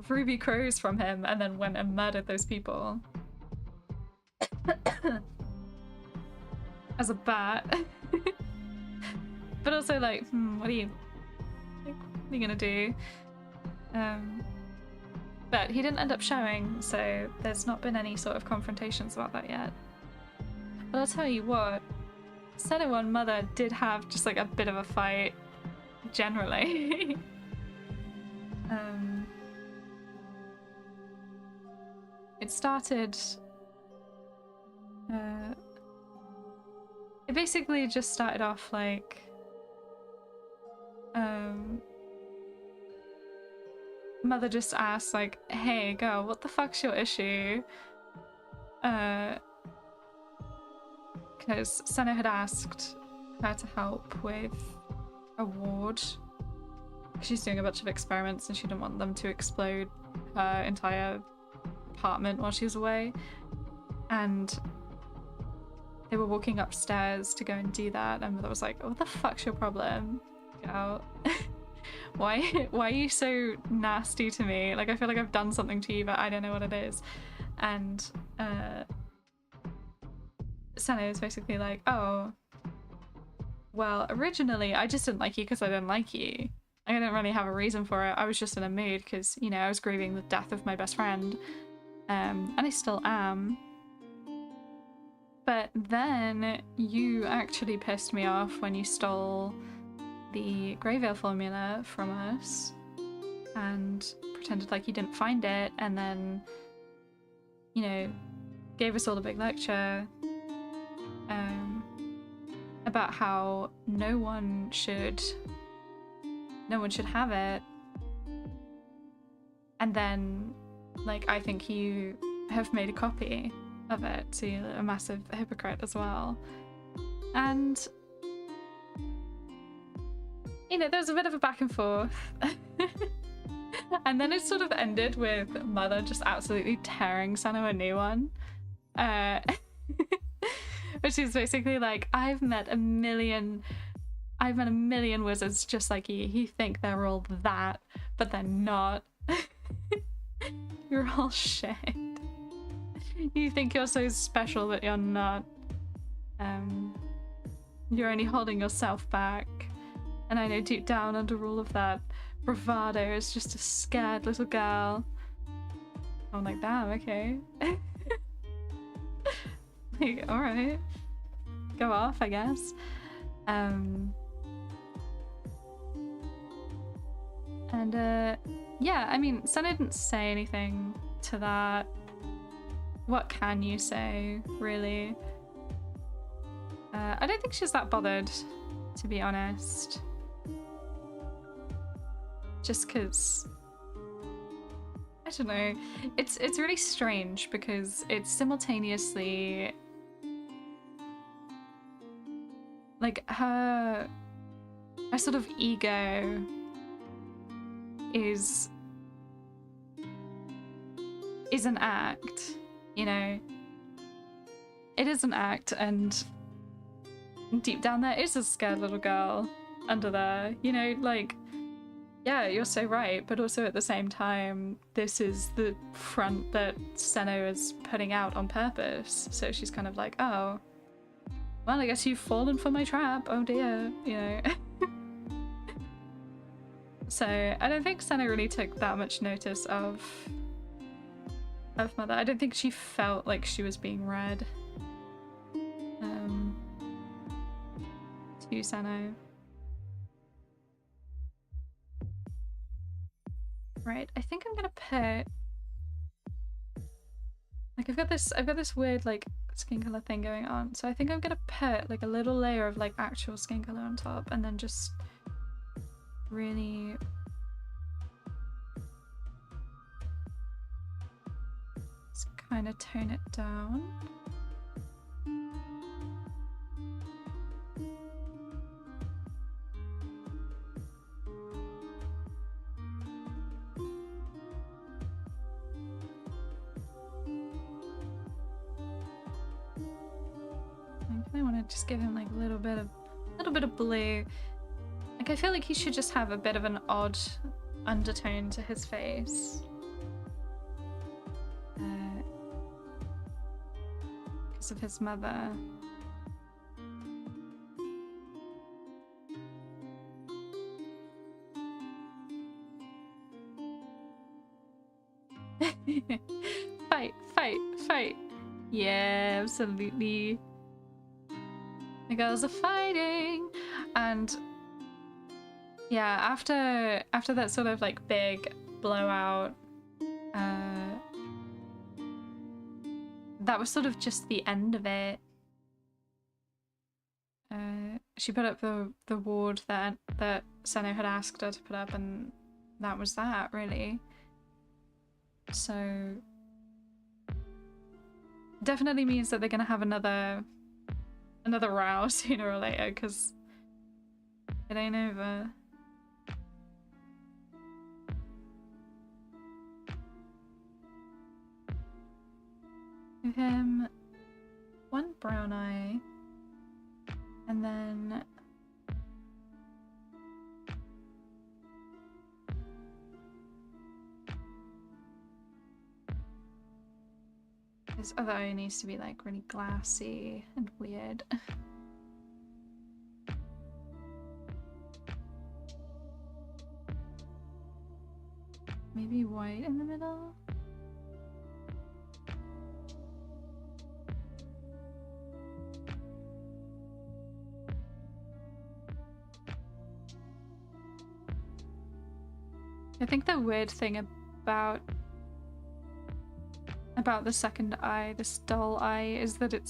Speaker 1: ruby crows from him and then went and murdered those people. As a bat. But also like, what are you gonna do? But he didn't end up showing, so there's not been any sort of confrontations about that yet. But I'll tell you what, Senno and Mother did have just like a bit of a fight generally. It started it basically just started off like Mother just asked like, hey girl, what the fuck's your issue? Because Senna had asked her to help with a ward. She's doing a bunch of experiments and she didn't want them to explode her entire apartment while she was away. And they were walking upstairs to go and do that, and Mother was like, what the fuck's your problem? Get out. Why are you so nasty to me? Like, I feel like I've done something to you, but I don't know what it is. And Senna is basically like, oh, well, originally I just didn't like you because I didn't like you. I didn't really have a reason for it. I was just in a mood because, you know, I was grieving the death of my best friend. And I still am. But then you actually pissed me off when you stole the Greyveil formula from us and pretended like you didn't find it, and then, you know, gave us all a big lecture about how no one should have it. And then, like, I think you have made a copy of it, so you're a massive hypocrite as well. And you know, there was a bit of a back and forth. And then it sort of ended with Mother just absolutely tearing Sano a new one. Which is basically like, I've met a million wizards just like you. You think they're all that, but they're not. You're all shit. You think you're so special, but you're not. You're only holding yourself back. And I know deep down under all of that bravado is just a scared little girl. I'm like, damn, okay. Like, alright. Go off, I guess. Yeah, I mean, Senna didn't say anything to that. What can you say, really? I don't think she's that bothered, to be honest. Just because, I don't know, it's really strange because it's simultaneously like her sort of ego is an act, you know. It is an act, and deep down there is a scared little girl under there, you know, like, yeah, you're so right, but also at the same time, this is the front that Seno is putting out on purpose. So she's kind of like, oh, well, I guess you've fallen for my trap, oh dear, you know. So I don't think Seno really took that much notice of Mother. I don't think she felt like she was being read to Seno. Right, I think I'm gonna put, like, I've got this weird like skin color thing going on, so I think I'm gonna put like a little layer of like actual skin color on top, and then just really just kind of tone it down. I want to just give him like a little bit of blue. Like, I feel like he should just have a bit of an odd undertone to his face. Because of his mother. Fight, fight, fight. Yeah, absolutely. The girls are fighting, and yeah, after that sort of like big blowout, that was sort of just the end of it. She put up the ward that Seno had asked her to put up, and that was that, really. So definitely means that they're gonna have another row sooner or later, because it ain't over. Give him one brown eye, and then his other eye needs to be like really glassy and weird. Maybe white in the middle? I think the weird thing about the second eye, this dull eye, is that it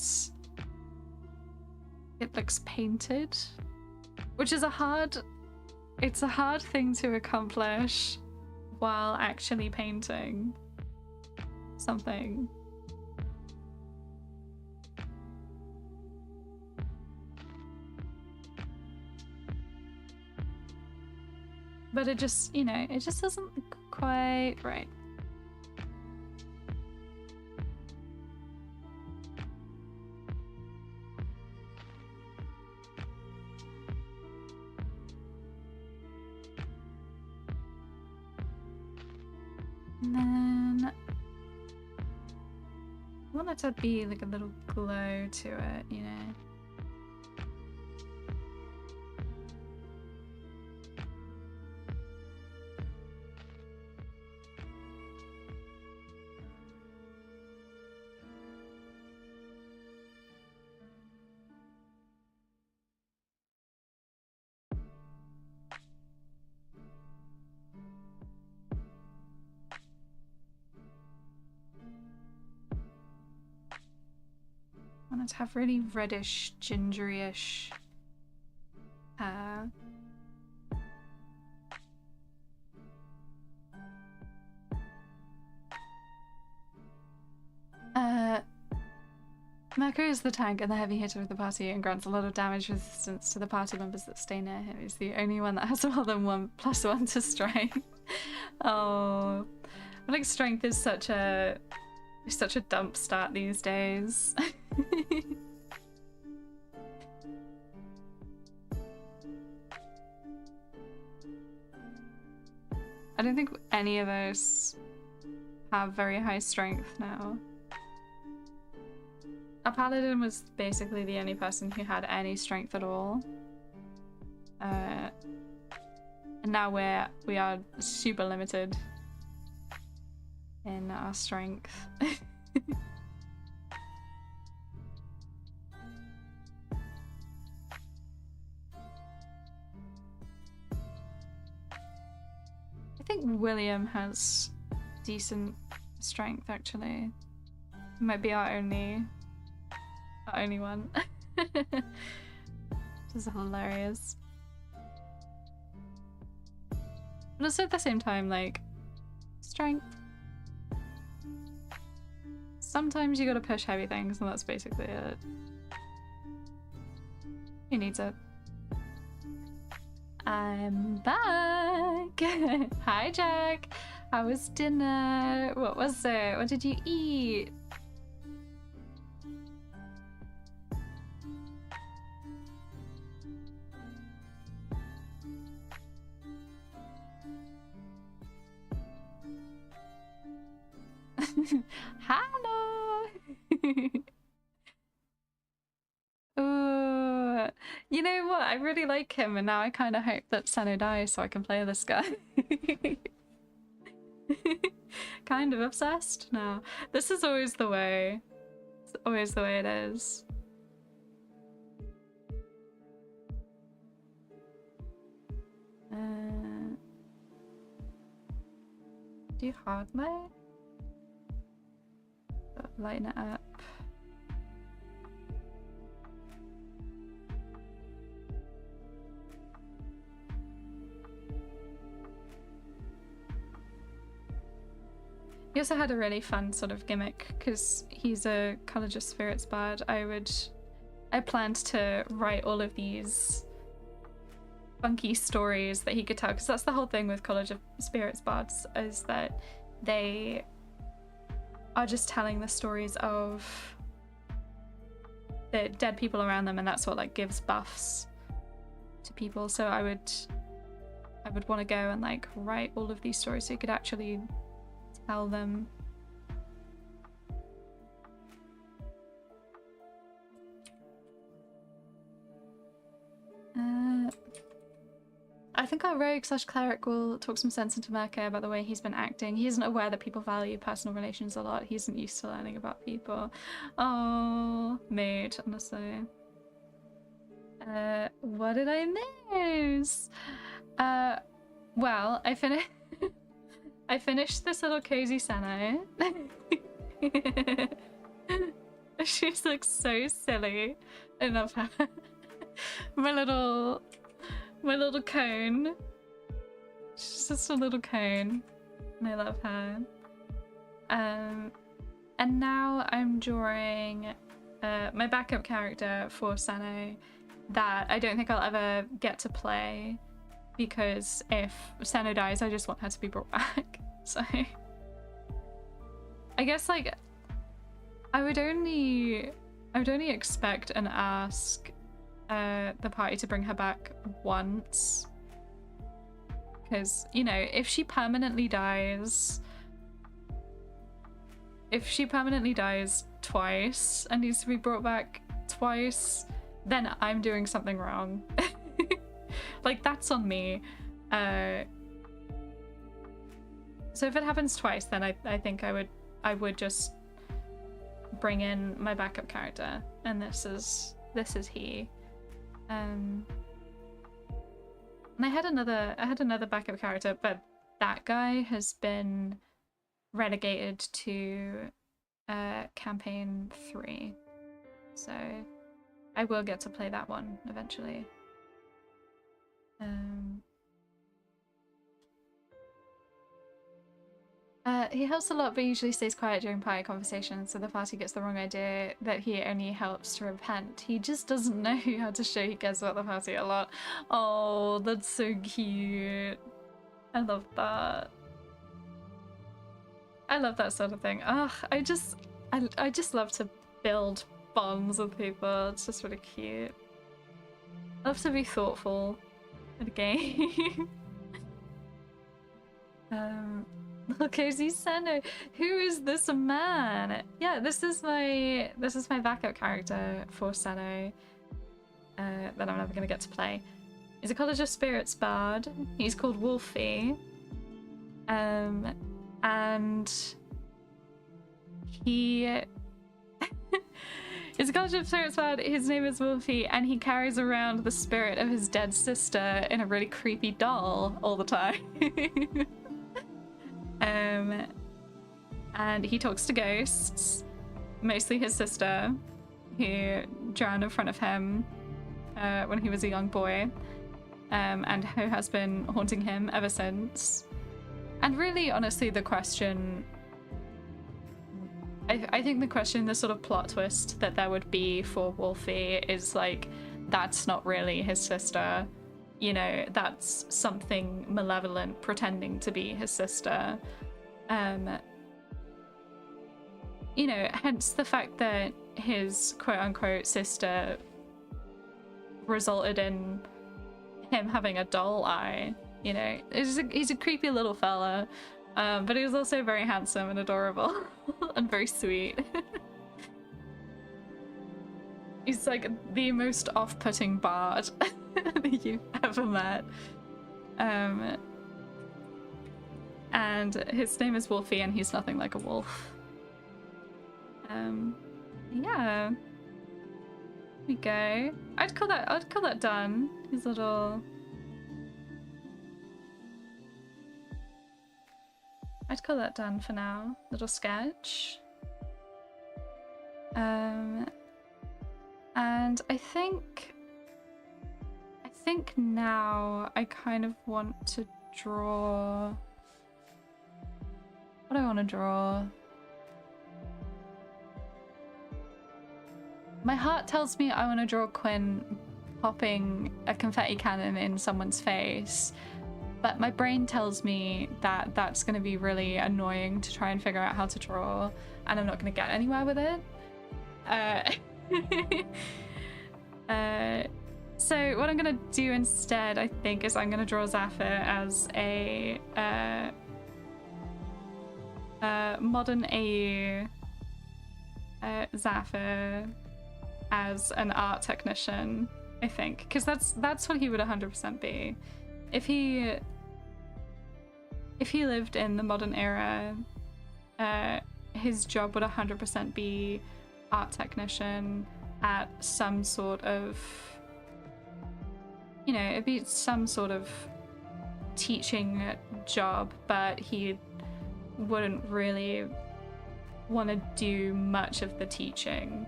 Speaker 1: looks painted, which is a hard thing to accomplish while actually painting something. But it just, you know, it just doesn't look quite right. And then I want it to be like a little glow to it, you know. I want it to have really reddish, gingeryish hair. Mercury is the tank and the heavy hitter of the party and grants a lot of damage resistance to the party members that stay near him. He's the only one that has more than 1+1 to strength. Oh, I think strength is such a dump stat these days. I don't think any of us have very high strength now. Our paladin was basically the only person who had any strength at all. And now we are super limited in our strength. I think William has decent strength actually. He might be our only one. This is hilarious. But also at the same time, like, strength. Sometimes you gotta push heavy things and that's basically it. He needs it. I'm back! Hi Jack! How was dinner? What was it? What did you eat? Hello! Ooh, you know what? I really like him and now I kind of hope that Senno dies so I can play this guy. Kind of obsessed now. This is always the way. It's always the way it is. Do you hard light? Lighten it up. He also had a really fun sort of gimmick because he's a College of Spirits bard. I planned to write all of these funky stories that he could tell, because that's the whole thing with College of Spirits bards, is that they are just telling the stories of the dead people around them, and that's what like gives buffs to people. So I would want to go and like write all of these stories so you could actually tell them. I think our rogue / cleric will talk some sense into Merca about the way he's been acting. He isn't aware that people value personal relations a lot. He isn't used to learning about people. Oh, mate, honestly. What did I miss? Well, I finished this little cozy Senno. She's like so silly. I love her. My little cone. She's just a little cone. And I love her. And now I'm drawing my backup character for Senno that I don't think I'll ever get to play. because if Senno dies, I just want her to be brought back. So I guess like I would only expect and ask the party to bring her back once, because, you know, if she permanently dies twice and needs to be brought back twice, then I'm doing something wrong. Like, that's on me. So if it happens twice, then I think I would just bring in my backup character, and this is he. And I had another backup character, but that guy has been relegated to campaign 3, so I will get to play that one eventually. He helps a lot, but usually stays quiet during party conversations, so the party gets the wrong idea that he only helps to repent. He just doesn't know how to show he cares about the party a lot. Oh, that's so cute. I love that. I love that sort of thing. Ugh, I just love to build bonds with people. It's just really cute. I love to be thoughtful in a game. Okay, Senno. Who is this man? Yeah, this is my backup character for Senno that I'm never gonna get to play. He's a College of Spirits bard. He's called Wolfie. And he is a College of Spirits bard. His name is Wolfie, and he carries around the spirit of his dead sister in a really creepy doll all the time. And he talks to ghosts, mostly his sister, who drowned in front of him when he was a young boy, and who has been haunting him ever since. And really, honestly, the question, I think the question, the sort of plot twist that there would be for Wolfie is like, that's not really his sister. You know, that's something malevolent pretending to be his sister. You know, hence the fact that his quote-unquote sister resulted in him having a doll eye. You know, he's a creepy little fella, but he was also very handsome and adorable and very sweet. He's like the most off-putting bard that you've ever met. And his name is Wolfie, and he's nothing like a wolf. Yeah. There we go. I'd call that done. His little... I'd call that done for now. Little sketch. And I think now I kind of want to draw... What do I want to draw? My heart tells me I want to draw Quinn popping a confetti cannon in someone's face, but my brain tells me that that's going to be really annoying to try and figure out how to draw, and I'm not going to get anywhere with it. So what I'm going to do instead, I think, is I'm going to draw Zephyr as a modern AU Zephyr as an art technician, I think, because that's what he would 100% be. If he lived in the modern era, his job would 100% be art technician at some sort of, you know, it'd be some sort of teaching job, but he wouldn't really want to do much of the teaching,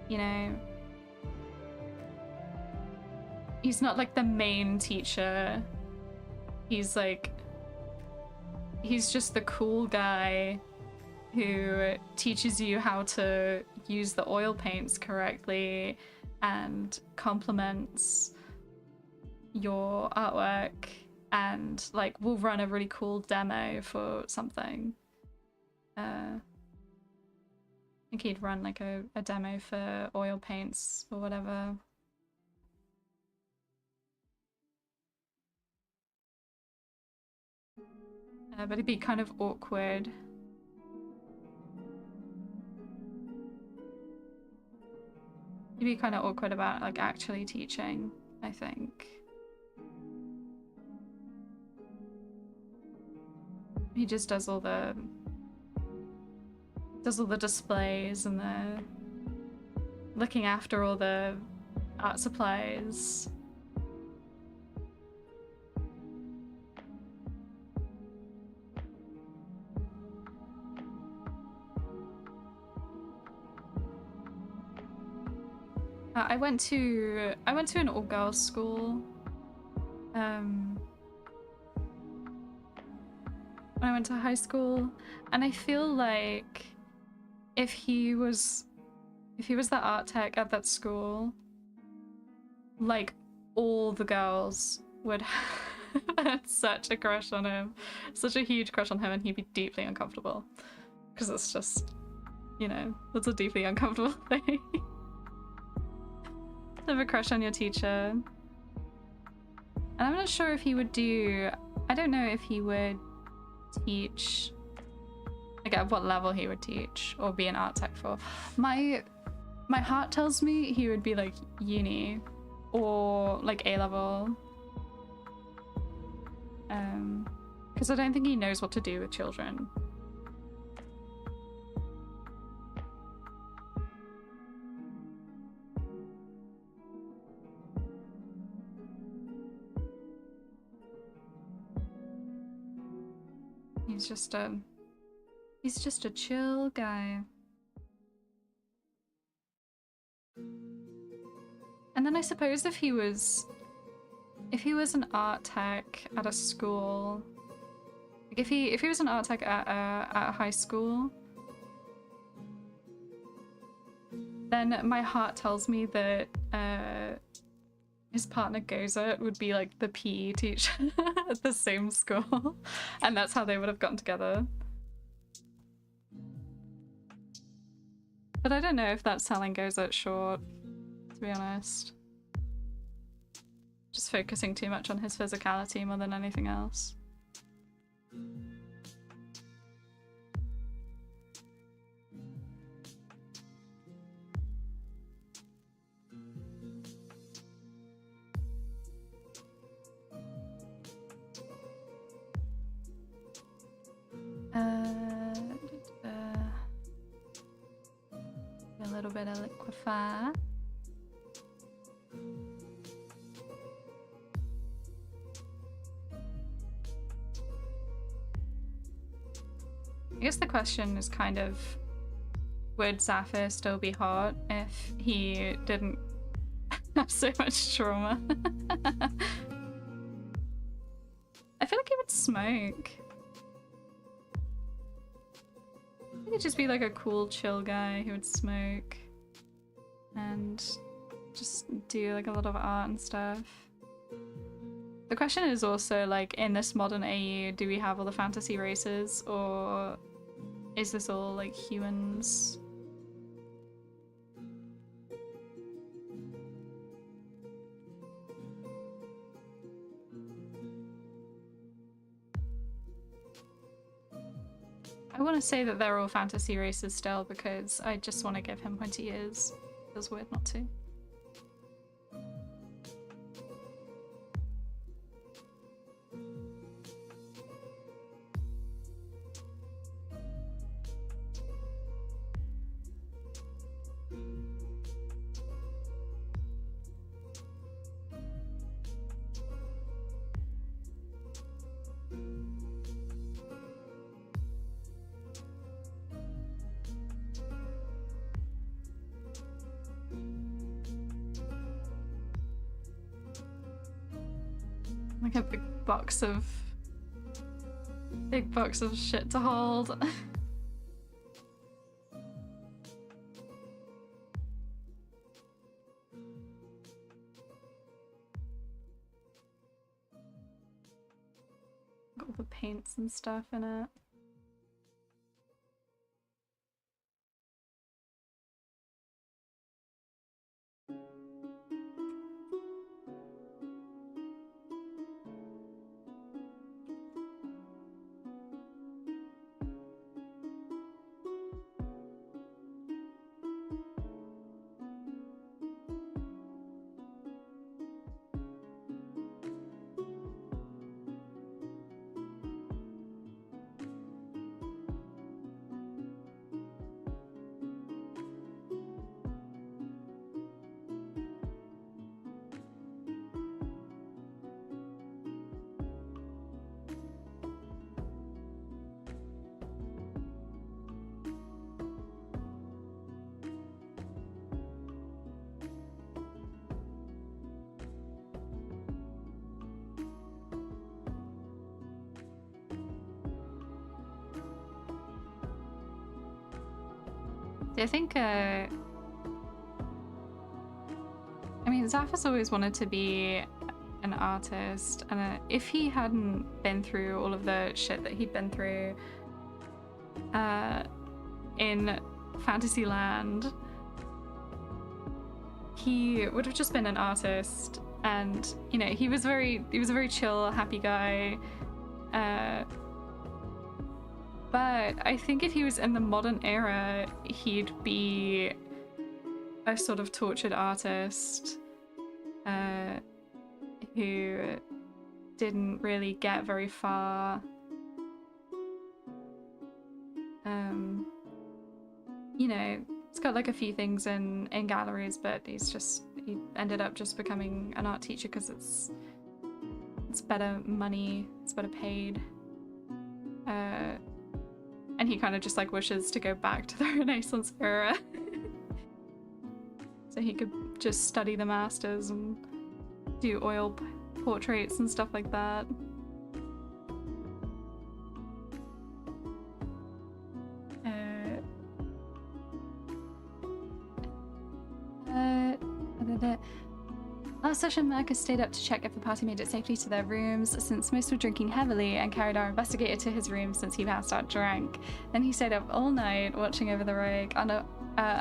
Speaker 1: you know. He's not like the main teacher. He's just the cool guy who teaches you how to use the oil paints correctly and compliments your artwork and like we'll run a really cool demo for something. I think he'd run like a demo for oil paints or whatever. But it'd be kind of awkward. It'd be kind of awkward about like actually teaching, I think. He just does all the displays and the looking after all the art supplies. I went to an all-girls school. When I went to high school, and I feel like if he was the art tech at that school, like all the girls would have such a crush on him, such a huge crush on him, and he'd be deeply uncomfortable because it's just, you know, that's a deeply uncomfortable thing. Have a crush on your teacher. And I'm not sure if he would do, I don't know if he would teach, like at what level he would teach or be an art tech for. My heart tells me he would be like uni or like A-level. Because I don't think he knows what to do with children. He's just a chill guy. And then I suppose if he was an art tech at a school, like if he was an art tech at a high school, then my heart tells me that his partner Goza would be like the PE teacher at the same school, and that's how they would have gotten together. But I don't know if that's selling Goza short, to be honest. Just focusing too much on his physicality more than anything else. A little bit of liquefy. I guess the question is kind of, would Zafir still be hot if he didn't have so much trauma? I feel like he would smoke. He could just be like a cool, chill guy who would smoke and just do like a lot of art and stuff. The question is also, like, in this modern AU, do we have all the fantasy races, or is this all like humans? I want to say that they're all fantasy races still because I just want to give him 20 years. Feels weird not to. Like a big box of shit to hold. paints and stuff in it. I think, I mean, Zaf has always wanted to be an artist, and if he hadn't been through all of the shit that he'd been through in Fantasyland, he would have just been an artist. And, you know, he was a very chill, happy guy. But I think if he was in the modern era, he'd be a sort of tortured artist who didn't really get very far. You know, it's got like a few things in galleries, but he ended up just becoming an art teacher because it's better money, it's better paid. And he kind of just like wishes to go back to the Renaissance era. So he could just study the masters and do oil portraits and stuff like that. Last session, Marcus stayed up to check if the party made it safely to their rooms, since most were drinking heavily, and carried our investigator to his room since he passed out drunk. Then he stayed up all night, watching over the rogue,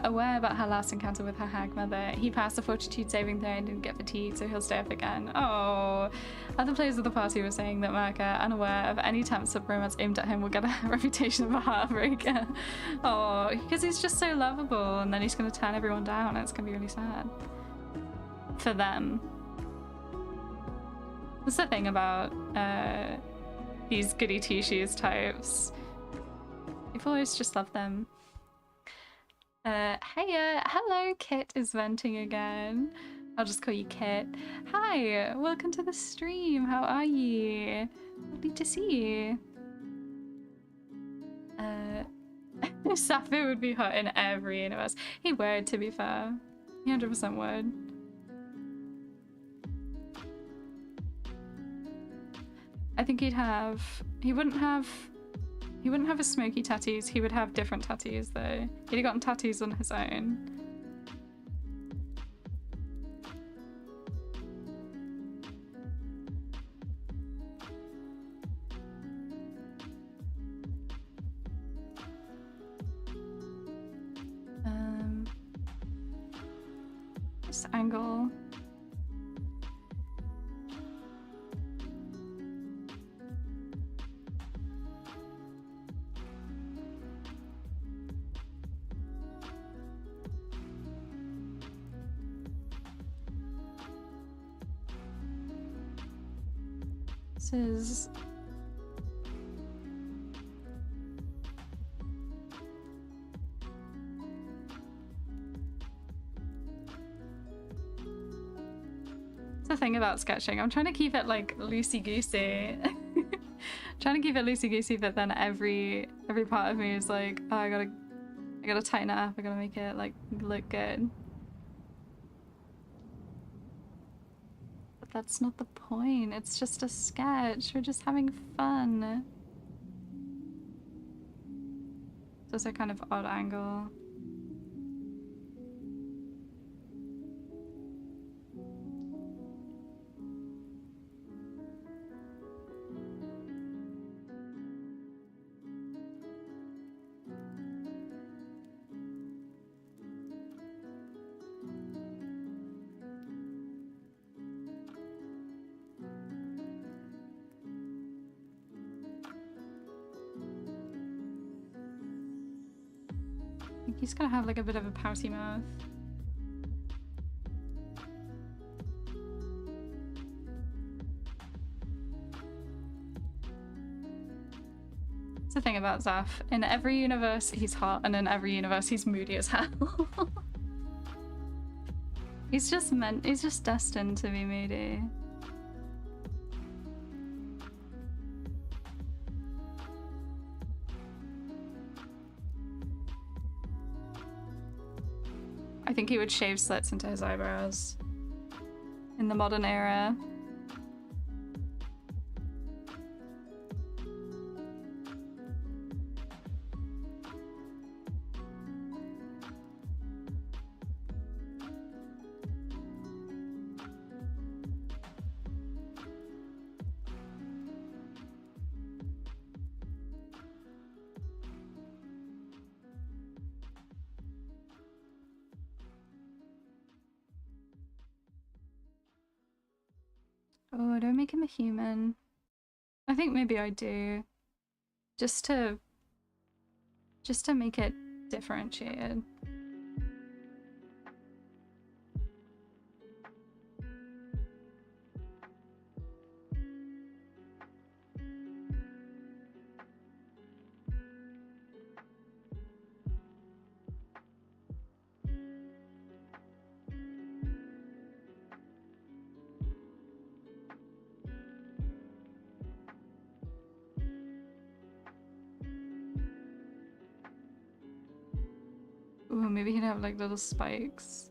Speaker 1: aware about her last encounter with her hag mother. He passed the fortitude saving throw and didn't get fatigued, so he'll stay up again. Oh. Other players of the party were saying that Marka, unaware of any attempts at romance aimed at him, will get a reputation of a heartbreaker. Oh, because he's just so lovable, and then he's going to turn everyone down, and it's going to be really sad. For them. That's the thing about these goody two-shoes types. People always just love them. Hello, Kit is venting again. I'll just call you Kit. Hi, welcome to the stream. How are you? Lovely to see you. Sappho would be hot in every universe. He would, to be fair. He 100% would. I think he wouldn't have his smoky tattoos, he would have different tattoos though. He'd have gotten tattoos on his own. This angle. This is the thing about sketching. I'm trying to keep it like loosey-goosey. Trying to keep it loosey-goosey, but then every part of me is like, oh, I gotta tighten it up. I gotta make it like look good. But that's not the point. It's just a sketch. We're just having fun. It's also kind of odd angle. I think he's gonna have like a bit of a pouty mouth. That's the thing about Zaf. In every universe, he's hot, and in every universe, he's moody as hell. He's just destined to be moody. I think he would shave slits into his eyebrows in the modern era. Oh, don't make him a human. I think maybe I do. Just to make it differentiated. Ooh, maybe he'd have like little spikes.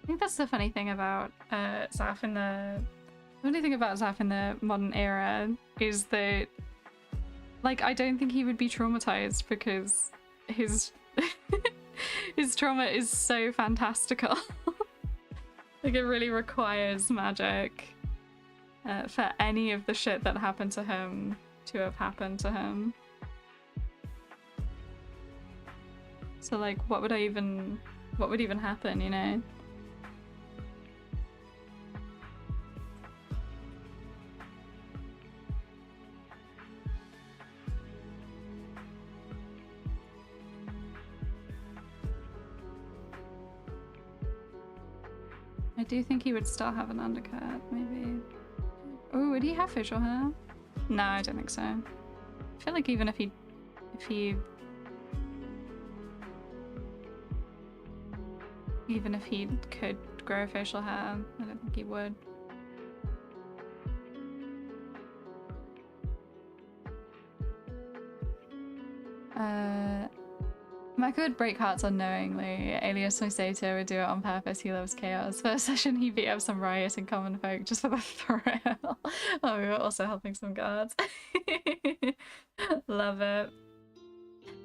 Speaker 1: I think that's the funny thing about Zaf in the modern era is that, like, I don't think he would be traumatized because his his trauma is so fantastical. Like, it really requires magic for any of the shit that happened to him to have happened to him. So, like, what would even happen, you know? I do think he would still have an undercut, maybe. Oh, would he have facial hair? No, I don't think so. I feel like even if he could grow facial hair, I don't think he would. Mako would break hearts unknowingly. Alias Moisato would do it on purpose. He loves chaos. First session, he beat up some riot in common folk just for the thrill. Oh, we were also helping some guards. Love it.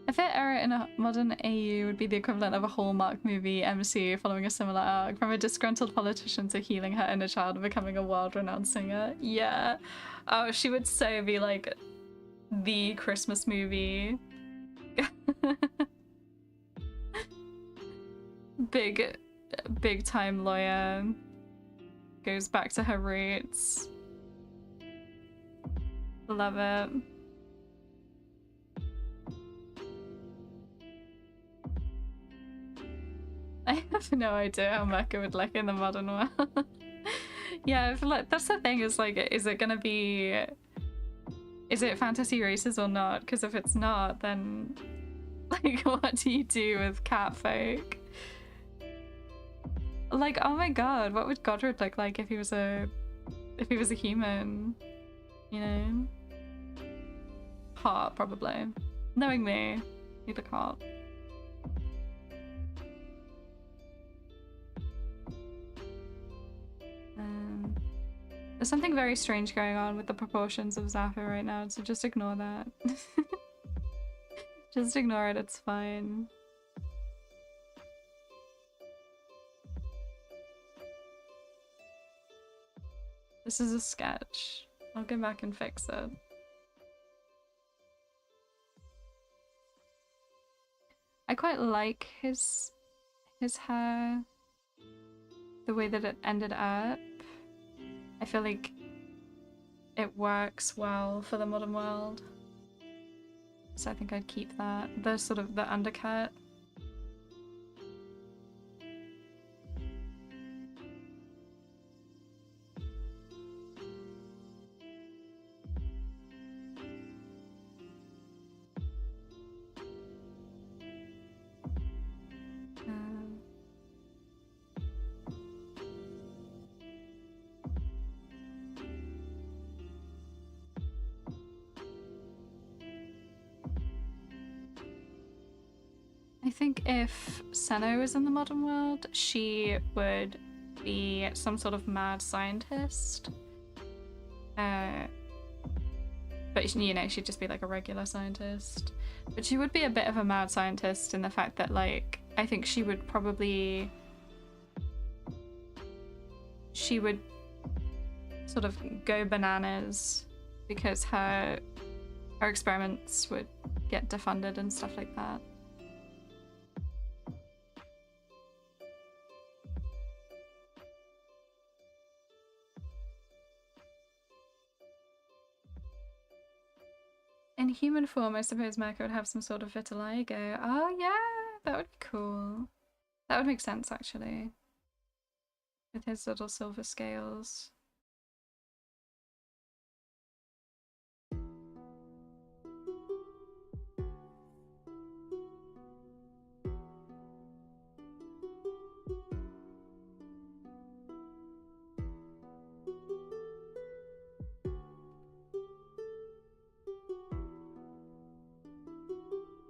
Speaker 1: A fit error in a modern AU would be the equivalent of a Hallmark movie MC following a similar arc, from a disgruntled politician to healing her inner child and becoming a world-renowned singer. Yeah. Oh, she would so be like the Christmas movie. Big time lawyer, goes back to her roots. Love it. I have no idea how Mecha would look in the modern world. Yeah, I feel like that's the thing, is like, is it fantasy races or not? Because if it's not, then like, what do you do with cat folk? Like, oh my god, what would Godred look like if he was a human? You know? Hot, probably. Knowing me, you look hot. There's something very strange going on with the proportions of Zappa right now, so just ignore that. Just ignore it, it's fine. This is a sketch. I'll go back and fix it. I quite like his hair, the way that it ended up. I feel like it works well for the modern world. So I think I'd keep that. The sort of the undercut. I think if Senna was in the modern world, she would be some sort of mad scientist. But, you know, she'd just be like a regular scientist. But she would be a bit of a mad scientist in the fact that, like, I think she would probably... She would sort of go bananas because her experiments would get defunded and stuff like that. In human form, I suppose Mirko would have some sort of vitiligo. Oh yeah, that would be cool. That would make sense, actually. With his little silver scales.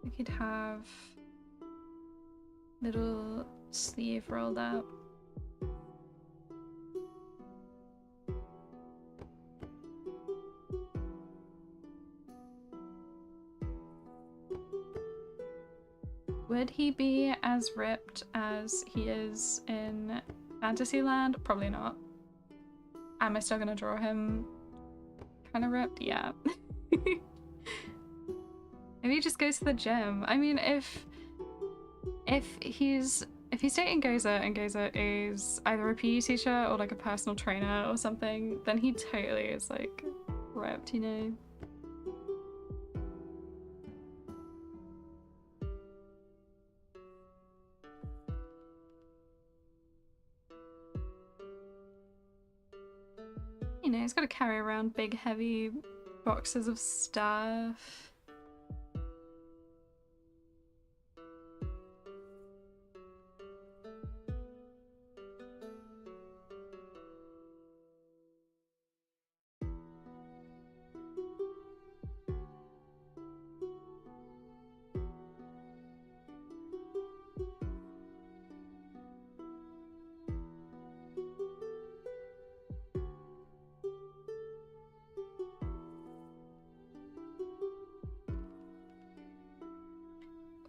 Speaker 1: We could have little sleeve rolled up. Would he be as ripped as he is in Fantasyland? Probably not. Am I still gonna draw him kind of ripped? Yeah. If he just goes to the gym. I mean, if he's dating Goza and Goza is either a PE teacher or like a personal trainer or something, then he totally is like ripped, you know? You know, he's got to carry around big heavy boxes of stuff.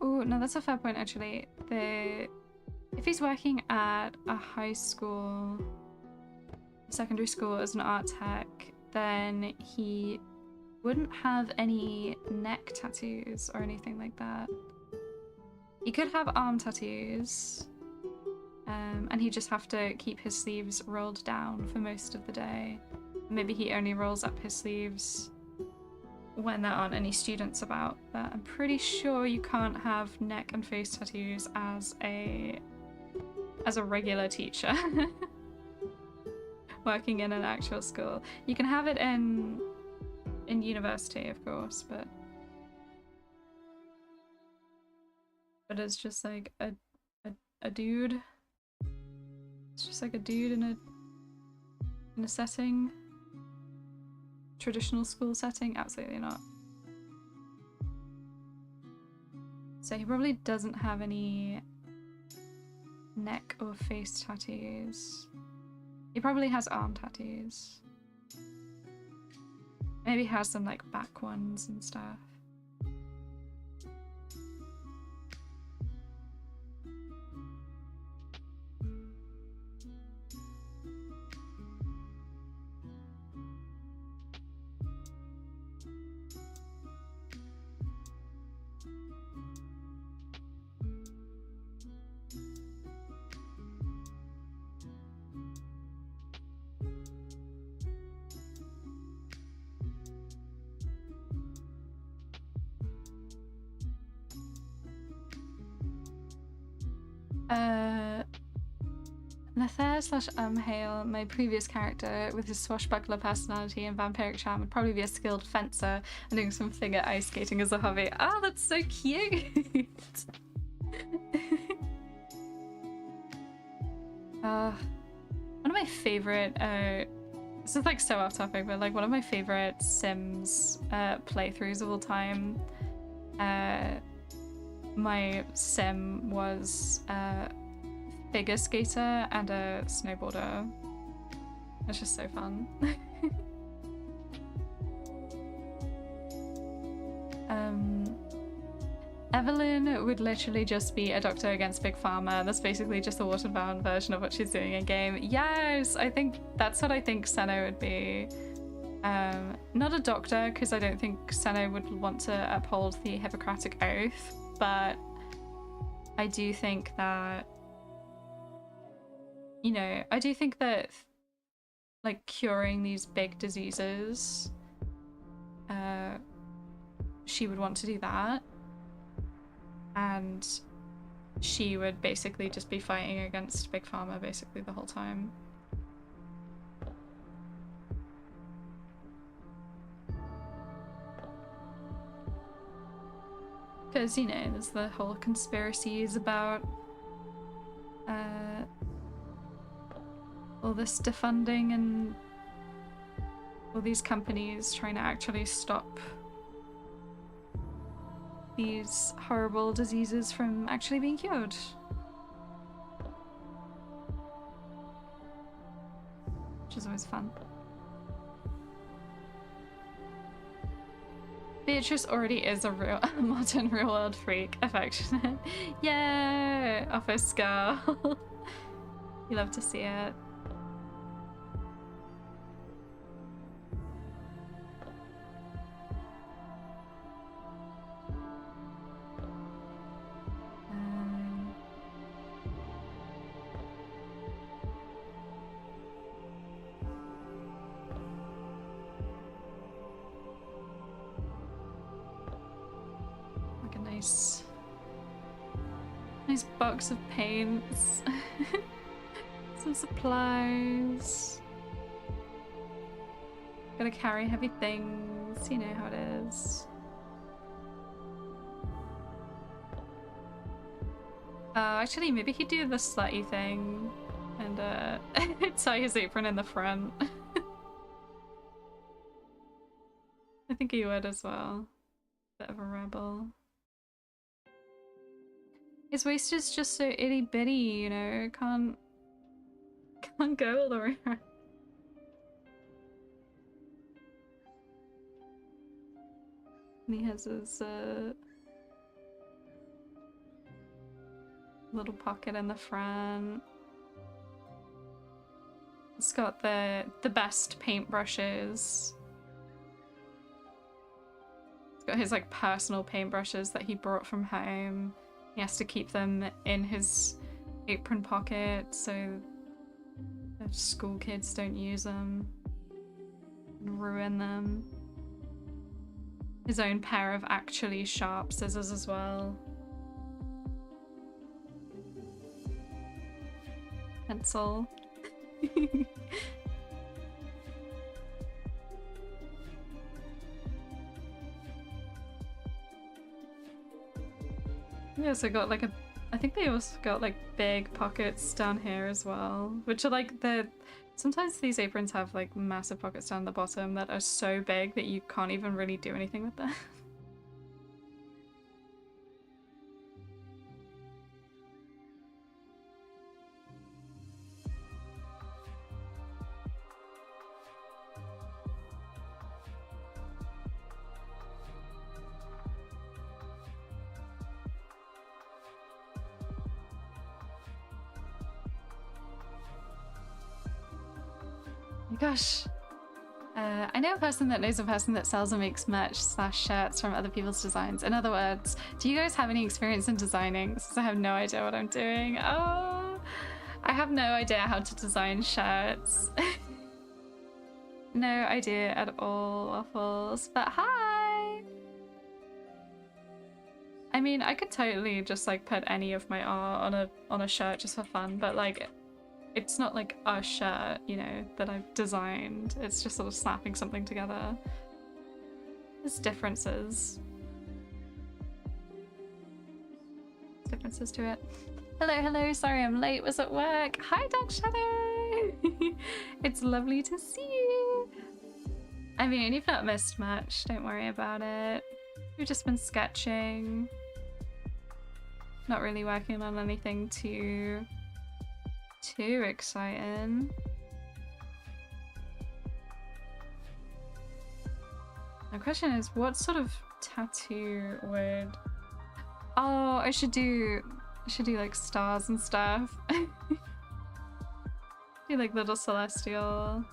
Speaker 1: Oh, no, that's a fair point, actually. If he's working at a high school, secondary school as an art tech, then he wouldn't have any neck tattoos or anything like that. He could have arm tattoos, and he'd just have to keep his sleeves rolled down for most of the day. Maybe he only rolls up his sleeves when there aren't any students about, but I'm pretty sure you can't have neck and face tattoos as a regular teacher working in an actual school. You can have it in university, of course, but it's just like a dude. It's just like a dude in a setting. Traditional school setting? Absolutely not. So he probably doesn't have any neck or face tattoos. He probably has arm tattoos. Maybe he has some like back ones and stuff. Nathair/Umhale, my previous character with his swashbuckler personality and vampiric charm, would probably be a skilled fencer and doing some figure ice skating as a hobby. Oh, that's so cute! One of my favorite, this is like so off topic, but like one of my favorite Sims playthroughs of all time. My Sim was figure skater and a snowboarder. It's just so fun. Evelyn would literally just be a doctor against Big Pharma. That's basically just a watered-down version of what she's doing in game. Yes, I think that's what I think Senna would be. Not a doctor, because I don't think Senna would want to uphold the Hippocratic Oath, but I do think that, you know, I do think that like curing these big diseases, she would want to do that. And she would basically just be fighting against Big Pharma basically the whole time. Because, you know, there's the whole conspiracies about all this defunding and all these companies trying to actually stop these horrible diseases from actually being cured. Which is always fun. Beatrice already is a real modern real-world freak. Affectionate. Yay! Office girl. You love to see it. Nice box of paints. Some supplies. Gotta carry heavy things, you know how it is. Actually, maybe he'd do the slutty thing and tie his apron in the front. I think he would as well. Bit of a rebel. His waist is just so itty bitty, you know, can't go all the way around. And he has his little pocket in the front. It's got the best paintbrushes. It's got his like personal paintbrushes that he brought from home. He has to keep them in his apron pocket so the school kids don't use them and ruin them. His own pair of actually sharp scissors as well. Pencil. They also got like I think they also got like big pockets down here as well, which are like sometimes these aprons have like massive pockets down the bottom that are so big that you can't even really do anything with them. my gosh. I know a person that knows a person that sells and makes merch / shirts from other people's designs. In other words, do you guys have any experience in designing? Since I have no idea what I'm doing. Oh, I have no idea how to design shirts. No idea at all, Waffles. But hi! I mean, I could totally just like put any of my art on a shirt just for fun, but like it's not like a shirt, you know, that I've designed. It's just sort of snapping something together. There's differences. Differences to it. Hello, hello, sorry I'm late, was at work. Hi, Dark Shadow! It's lovely to see you. I mean, you've not missed much, don't worry about it. We've just been sketching. Not really working on anything too exciting. My question is, what sort of tattoo would... Oh, I should do like stars and stuff. Do like little celestial.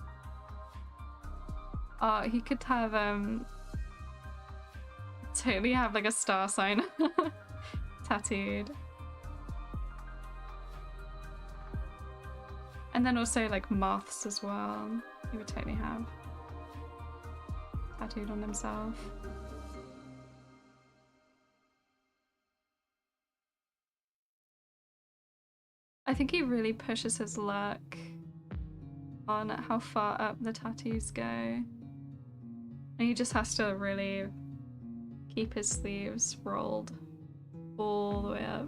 Speaker 1: Oh, he could have totally have like a star sign tattooed. And then also like moths as well. He would totally have tattooed on himself. I think he really pushes his luck on how far up the tattoos go. And he just has to really keep his sleeves rolled all the way up.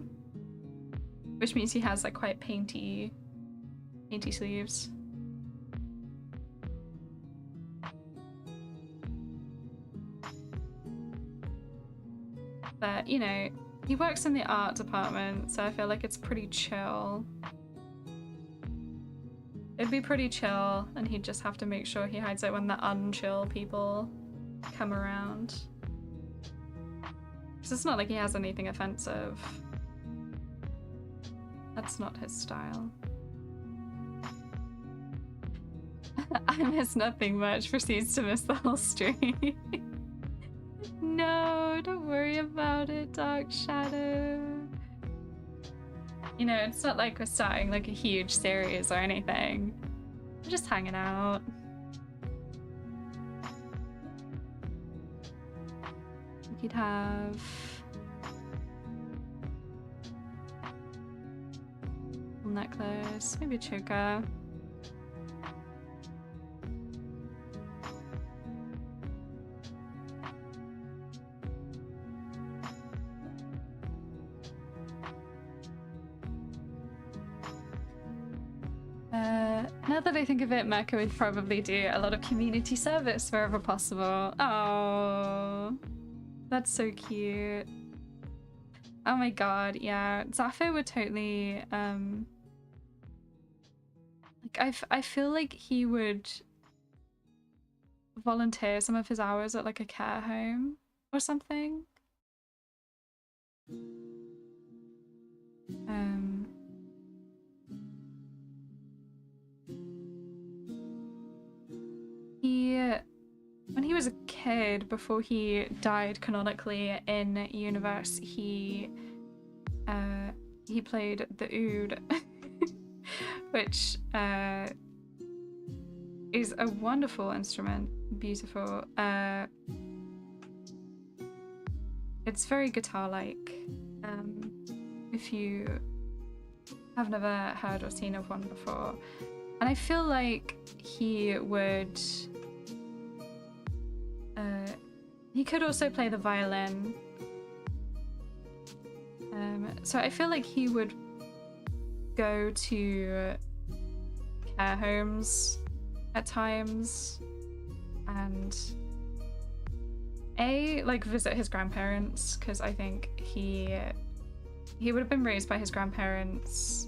Speaker 1: Which means he has like quite painty sleeves. But, you know, he works in the art department, so I feel like it's pretty chill. It'd be pretty chill, and he'd just have to make sure he hides it when the unchill people come around. Because it's not like he has anything offensive. That's not his style. I miss nothing much, proceeds to miss the whole stream. No, don't worry about it, Dark Shadow. You know, it's not like we're starting like a huge series or anything. We're just hanging out. We could have... a necklace, maybe a choker. Now that I think of it, Mecca would probably do a lot of community service wherever possible. Oh, that's so cute. Oh my god, yeah. Zafo would totally, like, I feel like he would volunteer some of his hours at like a care home or something. When he was a kid, before he died canonically in universe, he played the oud, which is a wonderful instrument, beautiful. It's very guitar-like. If you have never heard or seen of one before, and I feel like he would. He could also play the violin. So I feel like he would go to care homes at times and like visit his grandparents, because I think he would have been raised by his grandparents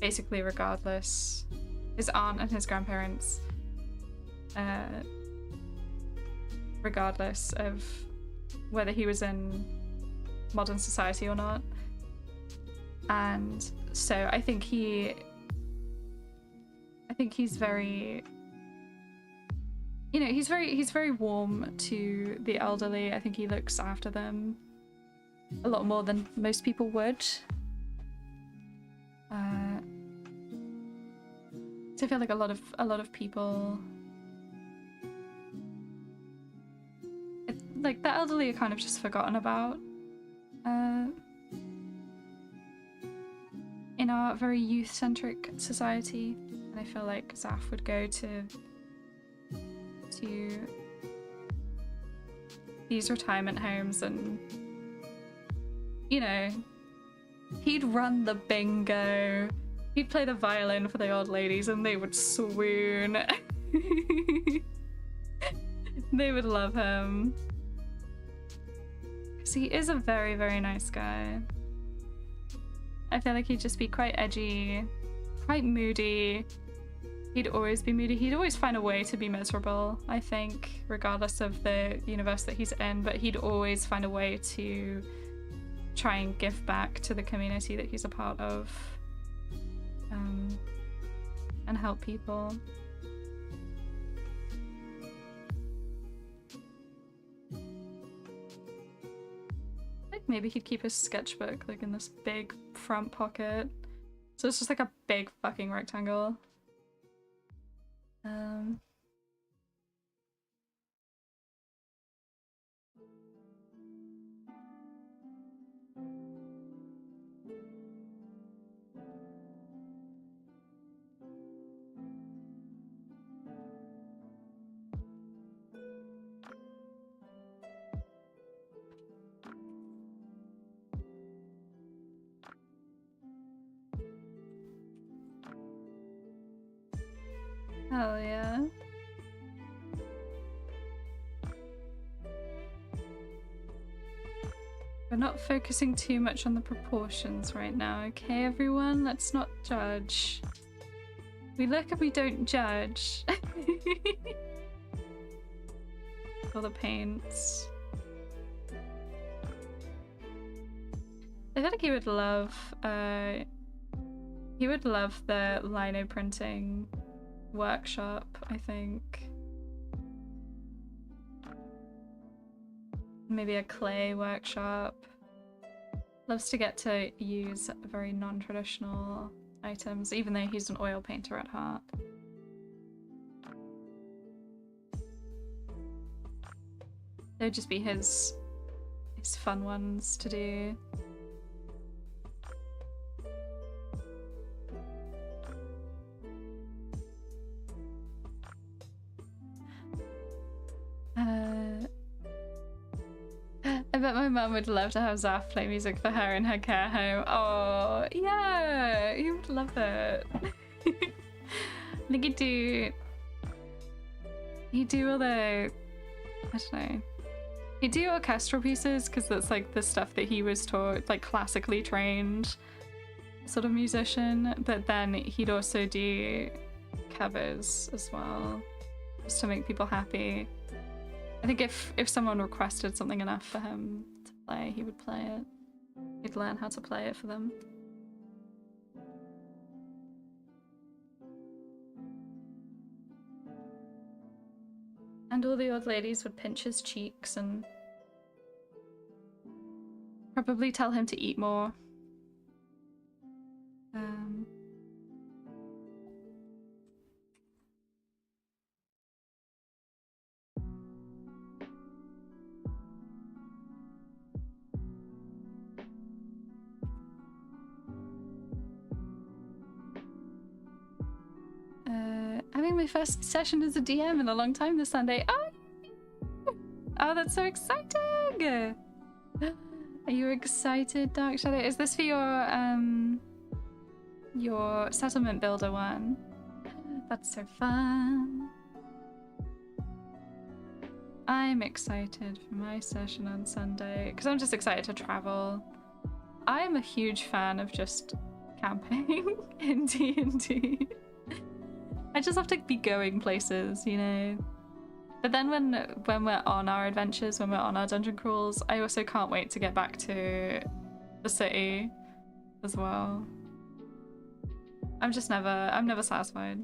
Speaker 1: basically regardless. His aunt and his grandparents regardless of whether he was in modern society or not. And so I think think he's very, you know, he's very warm to the elderly. I think he looks after them a lot more than most people would. So I feel like a lot of people, like the elderly, are kind of just forgotten about in our very youth-centric society, and I feel like Zaf would go to these retirement homes and, you know, he'd run the bingo, he'd play the violin for the old ladies and they would swoon. They would love him. Because he is a very, very nice guy. I feel like he'd just be quite edgy, quite moody. He'd always be moody. He'd always find a way to be miserable, I think, regardless of the universe that he's in, but he'd always find a way to try and give back to the community that he's a part of, and help people. Like maybe he'd keep his sketchbook like in this big front pocket, so it's just like a big fucking rectangle. Hell yeah. We're not focusing too much on the proportions right now, okay everyone? Let's not judge. We look and we don't judge. All the paints. I feel like he would love the lino printing workshop, I think. Maybe a clay workshop. Loves to get to use very non-traditional items, even though he's an oil painter at heart. They would just be his fun ones to do. I bet my mum would love to have Zaf play music for her in her care home. Oh, yeah, he would love it. I think he'd do all the, I don't know, he'd do orchestral pieces because that's like the stuff that he was taught, like classically trained sort of musician, but then he'd also do covers as well, just to make people happy. I think if someone requested something enough for him to play, he would play it. He'd learn how to play it for them. And all the old ladies would pinch his cheeks and probably tell him to eat more. Having my first session as a DM in a long time this Sunday. Oh, that's so exciting! Are you excited, Dark Shadow? Is this for your settlement builder one? That's so fun. I'm excited for my session on Sunday because I'm just excited to travel. I'm a huge fan of just camping in D&D. I just have to be going places, you know. But then when we're on our adventures, when we're on our dungeon crawls, I also can't wait to get back to the city as well. I'm never satisfied.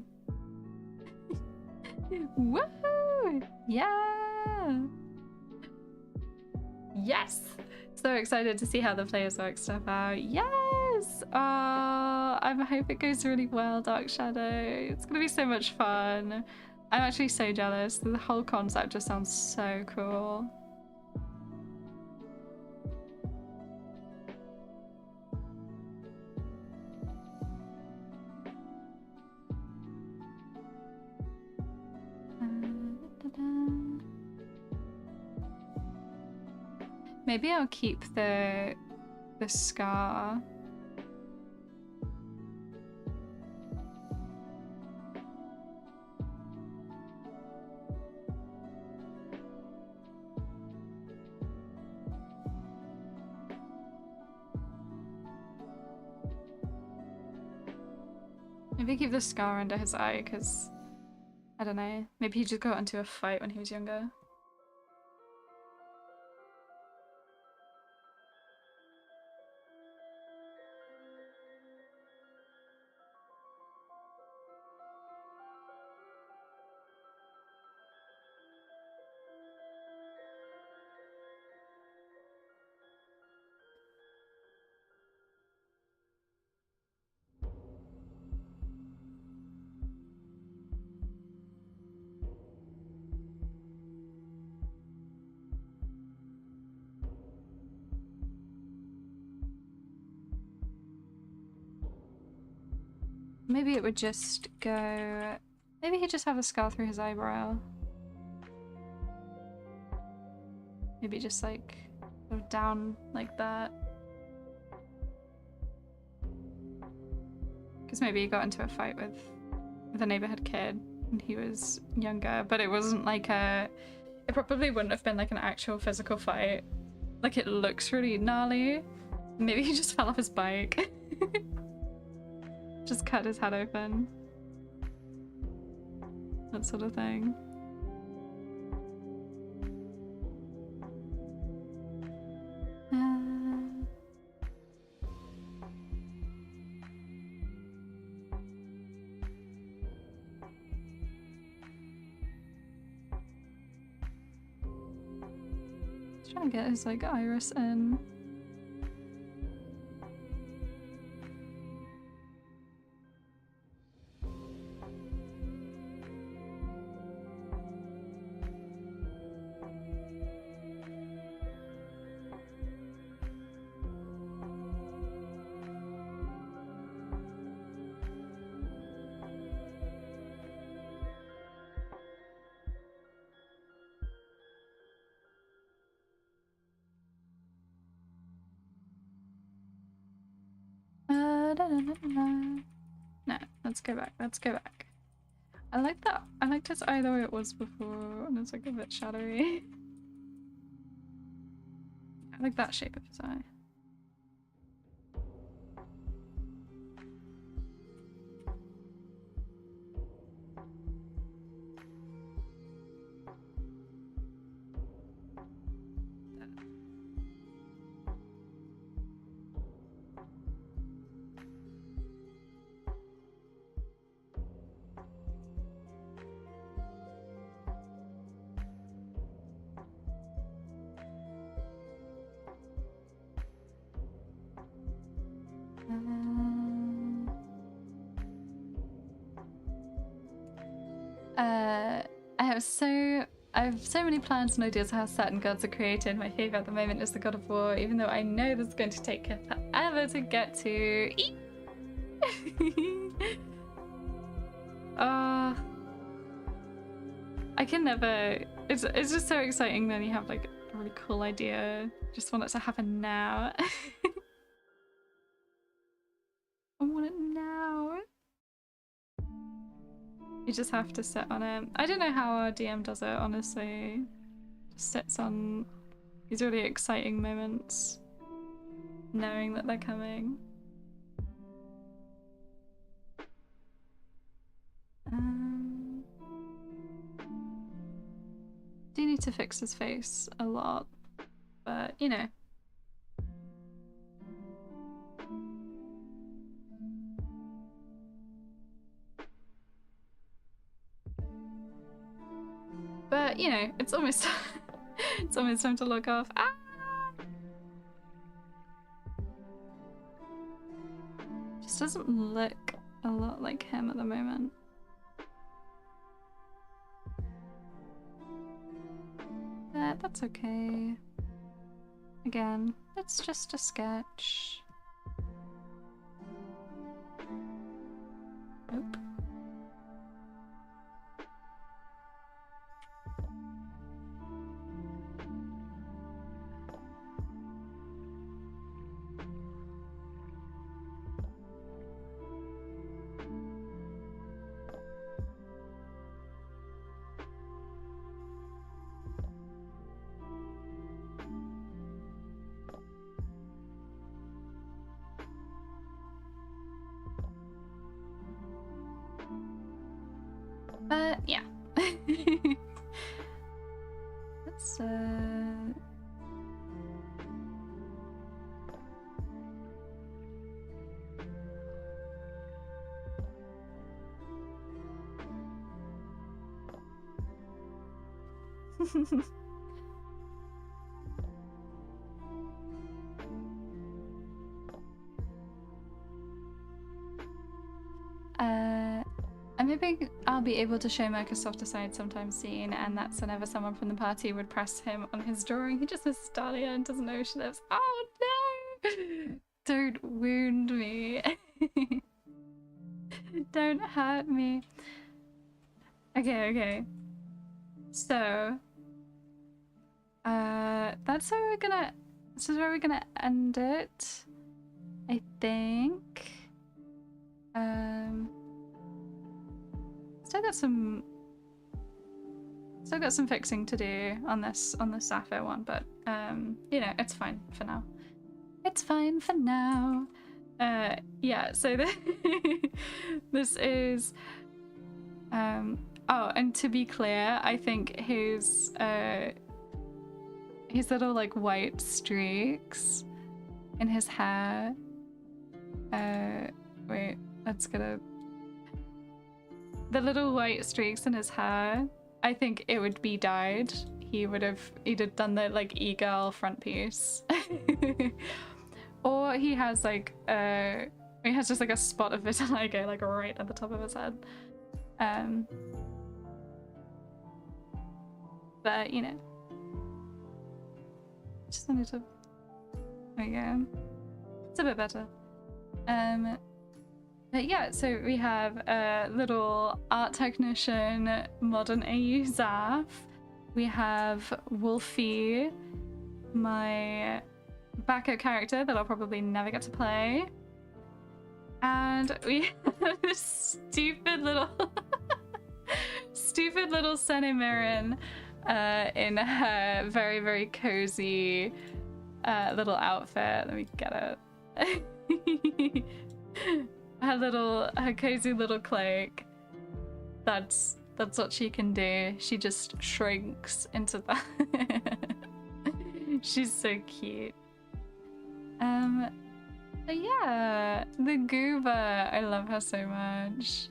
Speaker 1: Woohoo! Yeah! Yes! So excited to see how the players work stuff out. Yes! I hope it goes really well, Dark Shadow. It's gonna be so much fun. I'm actually so jealous. The whole concept just sounds so cool. Maybe I'll keep the scar. Maybe keep the scar under his eye, because I don't know. Maybe he just got into a fight when he was younger. Maybe it would just go... Maybe he'd just have a scar through his eyebrow. Maybe just like sort of down like that. Because maybe he got into a fight with a neighborhood kid when he was younger, but it wasn't like a... It probably wouldn't have been like an actual physical fight. Like it looks really gnarly. Maybe he just fell off his bike. Just cut his head open. That sort of thing. Trying to get his like iris in. No, let's go back. Let's go back. I like that. I liked his eye the way it was before, and it's like a bit shadowy. I like that shape of his eye. I have so many plans and ideas of how certain gods are created. My favorite at the moment is the God of War, even though I know this is going to take forever to get to. I can never. It's just so exciting when you have like a really cool idea. Just want it to happen now. I want it now. You just have to sit on it. I don't know how our DM does it, honestly. Just sits on these really exciting moments, knowing that they're coming. Do need to fix his face a lot, but you know. But you know, it's almost it's almost time to log off. Ah! Just doesn't look a lot like him at the moment. But that's okay. Again, it's just a sketch. Nope. But yeah. Let's I'm hoping I'll be able to show Mark a softer side sometime soon, and that's whenever someone from the party would press him on his drawing. He just misses Dahlia and doesn't know where she lives. Oh no! Don't wound me. Don't hurt me. Okay. So, that's where we're gonna. This is where we're gonna end it, I think. Still got some fixing to do on this Sapphire one, but you know, it's fine for now. It's fine for now. Yeah, so this is oh, and to be clear, I think his little like white streaks in his hair, wait, let's get a the little white streaks in his hair, I think it would be dyed. He'd have done the like e-girl front piece. Or he has like he has just like a spot of vitiligo like right at the top of his head. But you know, just wanted to, there you go. It's a bit better. But yeah, so we have a little art technician, modern AU Zaf. We have Wolfie, my backup character that I'll probably never get to play. And we have this stupid little Senna Mirren in her very, very cozy little outfit. Let me get it. Her cozy little cloak. That's what she can do. She just shrinks into that. She's so cute. But yeah, the goober. I love her so much.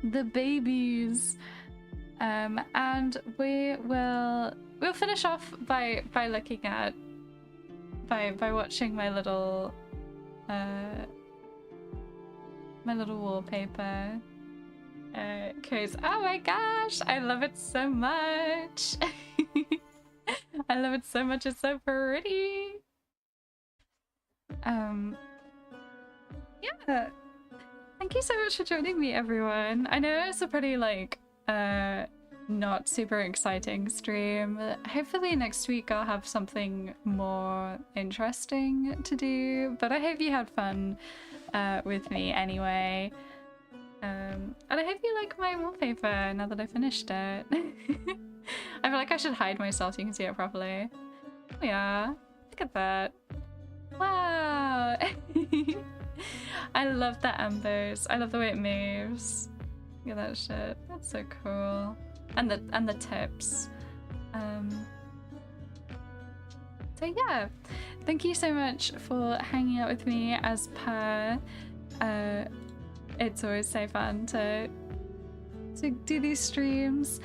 Speaker 1: The babies. And we'll finish off by looking at by watching my little wallpaper, cause oh my gosh, I love it so much. I love it so much. It's so pretty. Yeah, thank you so much for joining me, everyone. I know it's a pretty like not super exciting stream. Hopefully next week I'll have something more interesting to do, but I hope you had fun with me anyway. And I hope you like my wallpaper now that I finished it. I feel like I should hide myself so you can see it properly. Oh yeah, look at that. Wow. I love the embers. I love the way it moves. Look at that shit. That's so cool. And the tips. So yeah, thank you so much for hanging out with me as per. It's always so fun to to do these streams.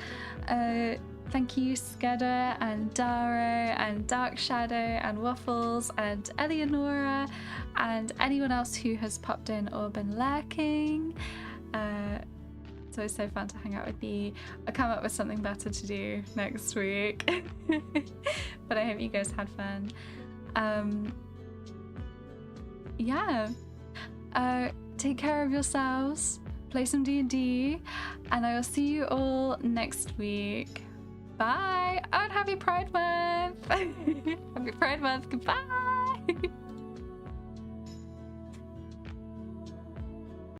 Speaker 1: Thank you, Skedda and Daro and Dark Shadow and Waffles and Eleonora and anyone else who has popped in or been lurking. It's always so fun to hang out with you. I'll come up with something better to do next week. But I hope you guys had fun. Yeah. Take care of yourselves. Play some D&D. And I will see you all next week. Bye. Oh, and happy Pride Month. Happy Pride Month. Goodbye.